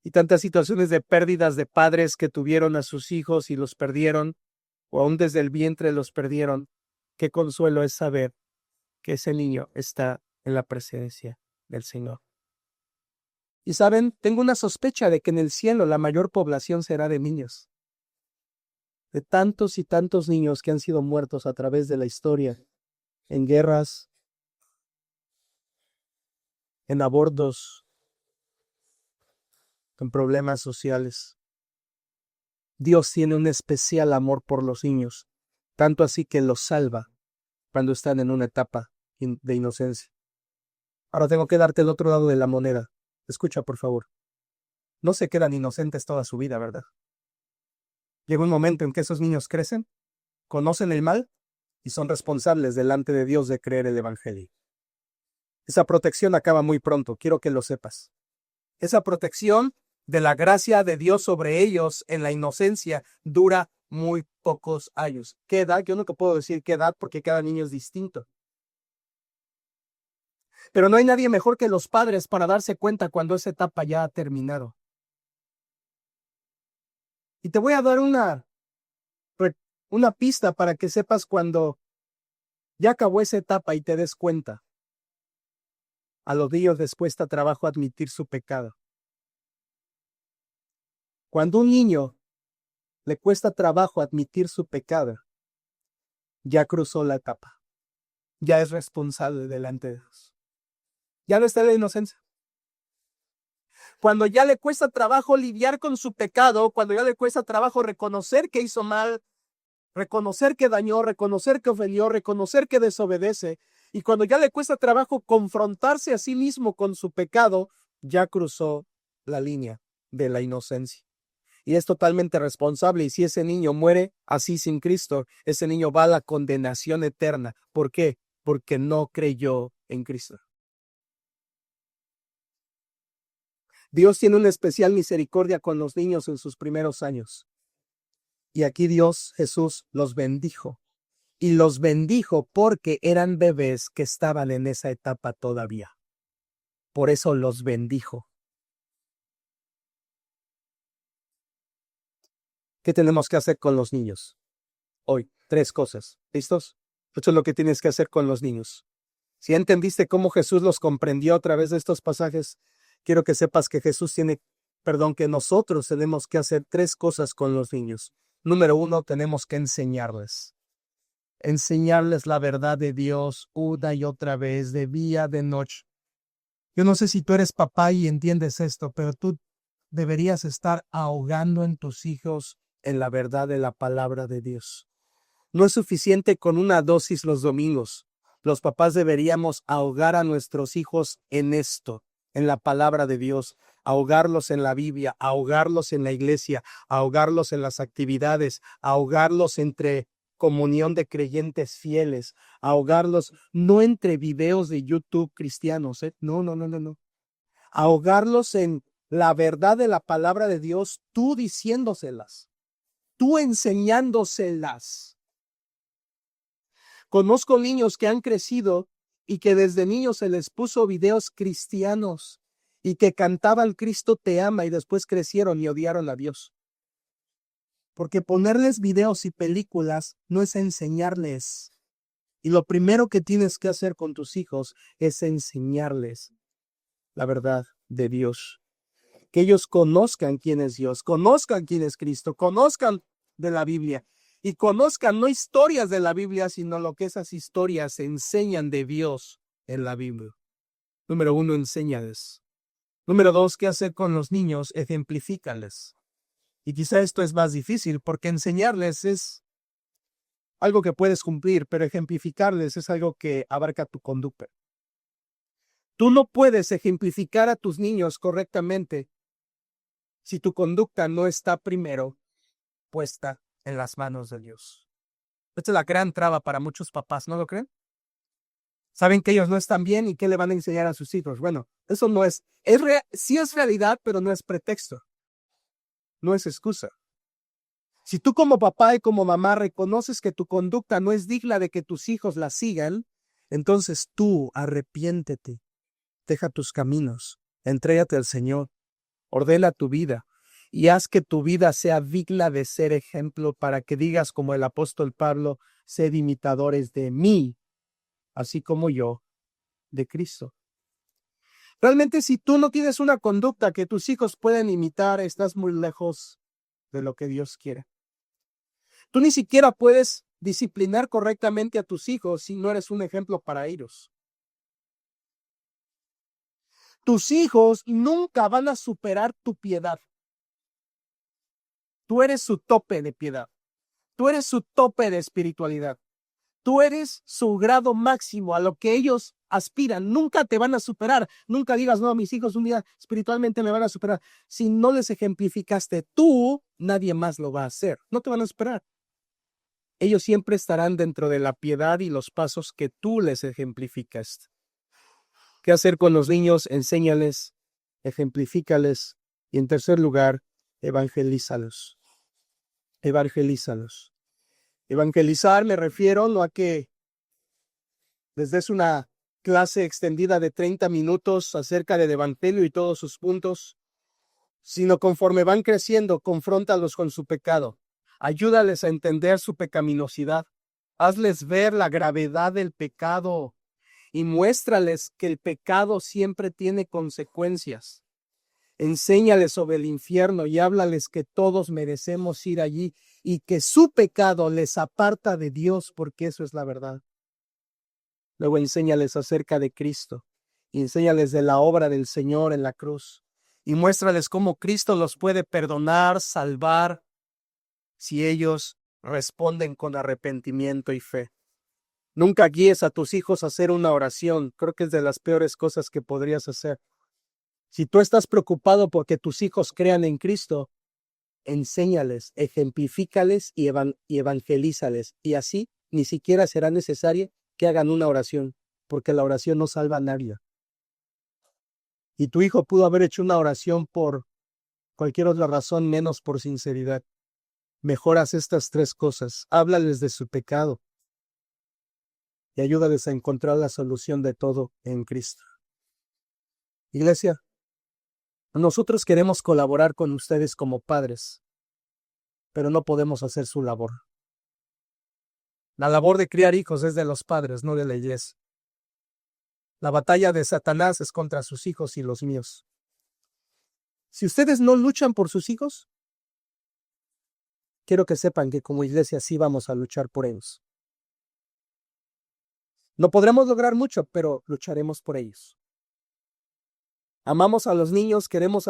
Y tantas situaciones de pérdidas de padres que tuvieron a sus hijos y los perdieron, o aún desde el vientre los perdieron. Qué consuelo es saber que ese niño está en la presencia del Señor. Y saben, tengo una sospecha de que en el cielo la mayor población será de niños. De tantos y tantos niños que han sido muertos a través de la historia, en guerras, en abortos, en problemas sociales. Dios tiene un especial amor por los niños, tanto así que los salva cuando están en una etapa de inocencia. Ahora tengo que darte el otro lado de la moneda. Escucha, por favor. No se quedan inocentes toda su vida, ¿verdad? Llega un momento en que esos niños crecen, conocen el mal y son responsables delante de Dios de creer el Evangelio. Esa protección acaba muy pronto, quiero que lo sepas. Esa protección de la gracia de Dios sobre ellos en la inocencia dura muy pocos años. ¿Qué edad? Yo nunca puedo decir qué edad porque cada niño es distinto. Pero no hay nadie mejor que los padres para darse cuenta cuando esa etapa ya ha terminado. Y te voy a dar una pista para que sepas cuando ya acabó esa etapa y te des cuenta. A los niños les cuesta trabajo admitir su pecado. Cuando un niño le cuesta trabajo admitir su pecado, ya cruzó la etapa. Ya es responsable delante de Dios. Ya no está en la inocencia. Cuando ya le cuesta trabajo lidiar con su pecado, cuando ya le cuesta trabajo reconocer que hizo mal, reconocer que dañó, reconocer que ofendió, reconocer que desobedece, y cuando ya le cuesta trabajo confrontarse a sí mismo con su pecado, ya cruzó la línea de la inocencia. Y es totalmente responsable, y si ese niño muere así sin Cristo, ese niño va a la condenación eterna. ¿Por qué? Porque no creyó en Cristo. Dios tiene una especial misericordia con los niños en sus primeros años. Y aquí Dios, Jesús, los bendijo. Y los bendijo porque eran bebés que estaban en esa etapa todavía. Por eso los bendijo. ¿Qué tenemos que hacer con los niños? Hoy, 3 cosas. ¿Listos? Esto es lo que tienes que hacer con los niños. Si ya entendiste cómo Jesús los comprendió a través de estos pasajes, quiero que sepas que que nosotros tenemos que hacer 3 cosas con los niños. Número 1, tenemos que enseñarles. Enseñarles la verdad de Dios una y otra vez, de día, de noche. Yo no sé si tú eres papá y entiendes esto, pero tú deberías estar ahogando en tus hijos en la verdad de la palabra de Dios. No es suficiente con una dosis los domingos. Los papás deberíamos ahogar a nuestros hijos en esto, en la palabra de Dios, ahogarlos en la Biblia, ahogarlos en la iglesia, ahogarlos en las actividades, ahogarlos entre comunión de creyentes fieles, ahogarlos no entre videos de YouTube cristianos, No. Ahogarlos en la verdad de la palabra de Dios, tú diciéndoselas, tú enseñándoselas. Conozco niños que han crecido y que desde niños se les puso videos cristianos y que cantaban Cristo te ama y después crecieron y odiaron a Dios. Porque ponerles videos y películas no es enseñarles. Y lo primero que tienes que hacer con tus hijos es enseñarles la verdad de Dios. Que ellos conozcan quién es Dios, conozcan quién es Cristo, conozcan de la Biblia. Y conozcan no historias de la Biblia, sino lo que esas historias enseñan de Dios en la Biblia. Número 1, enséñales. Número 2, ¿qué hacer con los niños? Ejemplifícales. Y quizá esto es más difícil porque enseñarles es algo que puedes cumplir, pero ejemplificarles es algo que abarca tu conducta. Tú no puedes ejemplificar a tus niños correctamente si tu conducta no está primero puesta en las manos de Dios. Esta es la gran traba para muchos papás, ¿no lo creen? Saben que ellos no están bien y qué le van a enseñar a sus hijos. Bueno, eso no sí es realidad, pero no es pretexto. No es excusa. Si tú como papá y como mamá reconoces que tu conducta no es digna de que tus hijos la sigan, entonces tú arrepiéntete, deja tus caminos, entrégate al Señor, ordena tu vida y haz que tu vida sea digna de ser ejemplo para que digas como el apóstol Pablo, sed imitadores de mí, así como yo, de Cristo. Realmente, si tú no tienes una conducta que tus hijos pueden imitar, estás muy lejos de lo que Dios quiere. Tú ni siquiera puedes disciplinar correctamente a tus hijos si no eres un ejemplo para ellos. Tus hijos nunca van a superar tu piedad. Tú eres su tope de piedad. Tú eres su tope de espiritualidad. Tú eres su grado máximo a lo que ellos aspiran. Nunca te van a superar. Nunca digas, no, mis hijos un día espiritualmente me van a superar. Si no les ejemplificaste tú, nadie más lo va a hacer. No te van a superar. Ellos siempre estarán dentro de la piedad y los pasos que tú les ejemplificas. ¿Qué hacer con los niños? Enséñales, ejemplifícales y en tercer lugar, evangelízalos. Evangelízalos. Evangelizar me refiero no a que les des una clase extendida de 30 minutos acerca del evangelio y todos sus puntos, sino conforme van creciendo, confróntalos con su pecado. Ayúdales a entender su pecaminosidad. Hazles ver la gravedad del pecado y muéstrales que el pecado siempre tiene consecuencias. Enséñales sobre el infierno y háblales que todos merecemos ir allí y que su pecado les aparta de Dios, porque eso es la verdad. Luego enséñales acerca de Cristo y enséñales de la obra del Señor en la cruz y muéstrales cómo Cristo los puede perdonar, salvar, si ellos responden con arrepentimiento y fe. Nunca guíes a tus hijos a hacer una oración. Creo que es de las peores cosas que podrías hacer. Si tú estás preocupado porque tus hijos crean en Cristo, enséñales, ejemplifícales y evangelízales. Y así ni siquiera será necesario que hagan una oración, porque la oración no salva a nadie. Y tu hijo pudo haber hecho una oración por cualquier otra razón menos por sinceridad. Mejoras estas 3 cosas. Háblales de su pecado y ayúdales a encontrar la solución de todo en Cristo. Iglesia, nosotros queremos colaborar con ustedes como padres pero no podemos hacer su labor. La labor de criar hijos es de los padres, no de la iglesia. La batalla de Satanás es contra sus hijos y los míos. Si ustedes no luchan por sus hijos, quiero que sepan que como iglesia sí vamos a luchar por ellos. No podremos lograr mucho, pero lucharemos por ellos. Amamos a los niños, queremos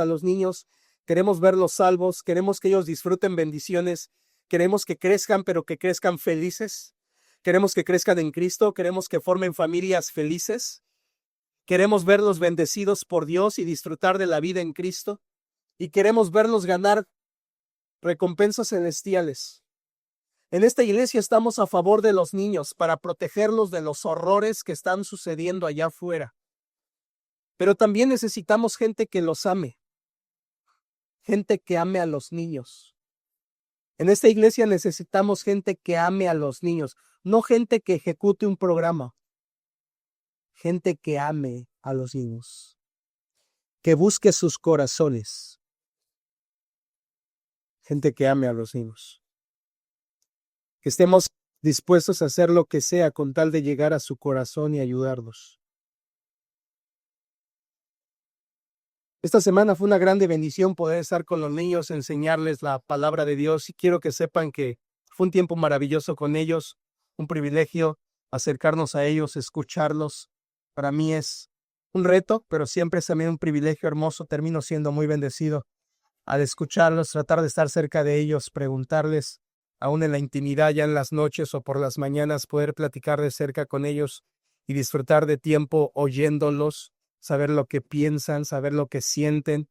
verlos salvos, queremos que ellos disfruten bendiciones, queremos que crezcan, pero que crezcan felices. Queremos que crezcan en Cristo, queremos que formen familias felices. Queremos verlos bendecidos por Dios y disfrutar de la vida en Cristo. Y queremos verlos ganar recompensas celestiales. En esta iglesia estamos a favor de los niños para protegerlos de los horrores que están sucediendo allá afuera. Pero también necesitamos gente que los ame. Gente que ame a los niños. En esta iglesia necesitamos gente que ame a los niños, no gente que ejecute un programa. Gente que ame a los niños. Que busque sus corazones. Gente que ame a los niños. Que estemos dispuestos a hacer lo que sea con tal de llegar a su corazón y ayudarlos. Esta semana fue una grande bendición poder estar con los niños, enseñarles la palabra de Dios, y quiero que sepan que fue un tiempo maravilloso con ellos, un privilegio acercarnos a ellos, escucharlos. Para mí es un reto, pero siempre es también un privilegio hermoso. Termino siendo muy bendecido al escucharlos, tratar de estar cerca de ellos, preguntarles, aún en la intimidad, ya en las noches o por las mañanas, poder platicar de cerca con ellos y disfrutar de tiempo oyéndolos, saber lo que piensan, saber lo que sienten,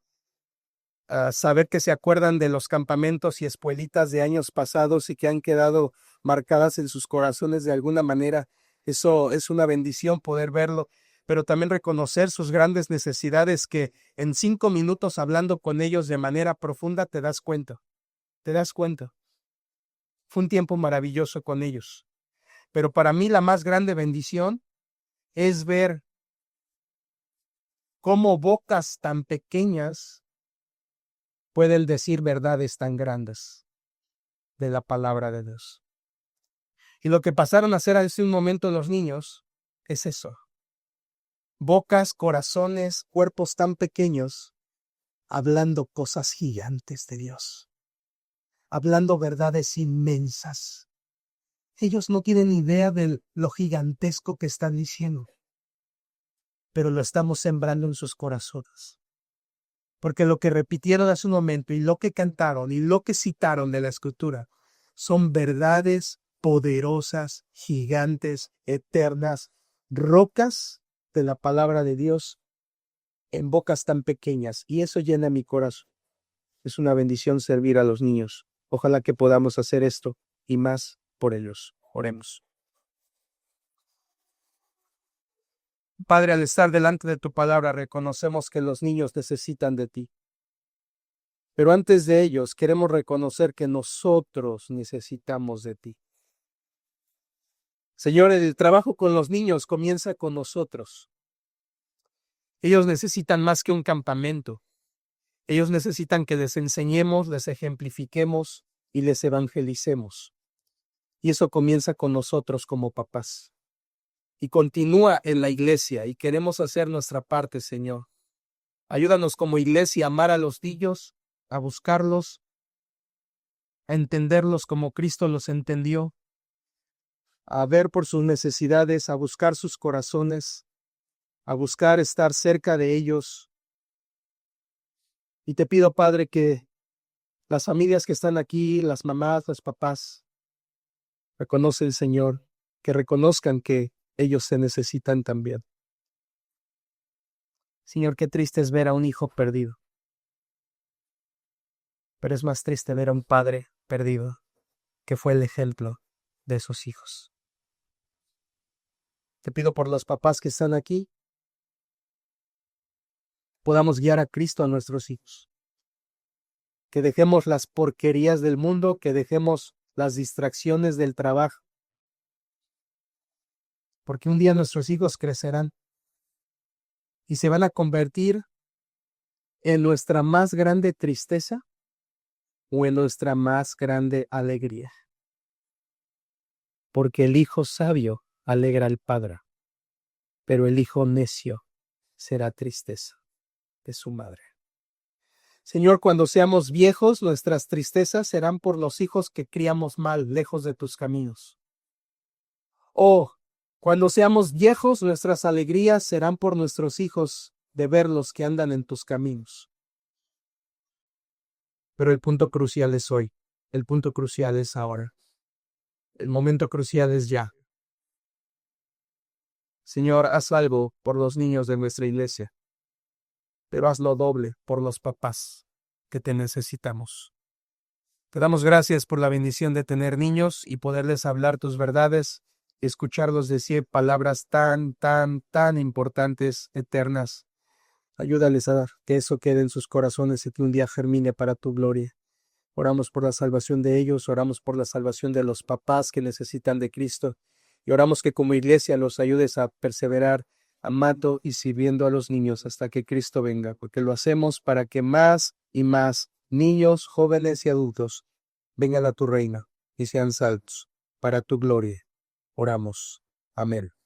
saber que se acuerdan de los campamentos y escuelitas de años pasados y que han quedado marcadas en sus corazones de alguna manera. Eso es una bendición poder verlo, pero también reconocer sus grandes necesidades, que en 5 minutos hablando con ellos de manera profunda te das cuenta. Fue un tiempo maravilloso con ellos. Pero para mí la más grande bendición es ver cómo bocas tan pequeñas pueden decir verdades tan grandes de la palabra de Dios. Y lo que pasaron a hacer hace un momento los niños es eso. Bocas, corazones, cuerpos tan pequeños, hablando cosas gigantes de Dios. Hablando verdades inmensas. Ellos no tienen idea de lo gigantesco que están diciendo, pero lo estamos sembrando en sus corazones. Porque lo que repitieron hace un momento y lo que cantaron y lo que citaron de la Escritura son verdades poderosas, gigantes, eternas, rocas de la palabra de Dios en bocas tan pequeñas. Y eso llena mi corazón. Es una bendición servir a los niños. Ojalá que podamos hacer esto y más por ellos. Oremos. Padre, al estar delante de tu palabra, reconocemos que los niños necesitan de ti. Pero antes de ellos, queremos reconocer que nosotros necesitamos de ti. Señor, el trabajo con los niños comienza con nosotros. Ellos necesitan más que un campamento. Ellos necesitan que les enseñemos, les ejemplifiquemos y les evangelicemos. Y eso comienza con nosotros como papás. Y continúa en la iglesia, y queremos hacer nuestra parte, Señor. Ayúdanos como iglesia a amar a los niños, a buscarlos, a entenderlos como Cristo los entendió, a ver por sus necesidades, a buscar sus corazones, a buscar estar cerca de ellos. Y te pido, Padre, que las familias que están aquí, las mamás, los papás, reconocen, Señor, que reconozcan que ellos se necesitan también. Señor, qué triste es ver a un hijo perdido. Pero es más triste ver a un padre perdido, que fue el ejemplo de esos hijos. Te pido por los papás que están aquí, podamos guiar a Cristo a nuestros hijos. Que dejemos las porquerías del mundo, que dejemos las distracciones del trabajo. Porque un día nuestros hijos crecerán y se van a convertir en nuestra más grande tristeza o en nuestra más grande alegría. Porque el hijo sabio alegra al padre, pero el hijo necio será tristeza de su madre. Señor, cuando seamos viejos, nuestras tristezas serán por los hijos que criamos mal, lejos de tus caminos. Oh, cuando seamos viejos, nuestras alegrías serán por nuestros hijos de verlos que andan en tus caminos. Pero el punto crucial es hoy. El punto crucial es ahora. El momento crucial es ya. Señor, haz algo por los niños de nuestra iglesia, pero hazlo doble por los papás que te necesitamos. Te damos gracias por la bendición de tener niños y poderles hablar tus verdades, escucharlos decir palabras tan importantes, eternas. Ayúdales a dar que eso quede en sus corazones y que un día germine para tu gloria. Oramos por la salvación de ellos, oramos por la salvación de los papás que necesitan de Cristo y oramos que como iglesia los ayudes a perseverar, amando y sirviendo a los niños hasta que Cristo venga, porque lo hacemos para que más y más niños, jóvenes y adultos vengan a tu reino y sean salvos para tu gloria. Oramos. Amén.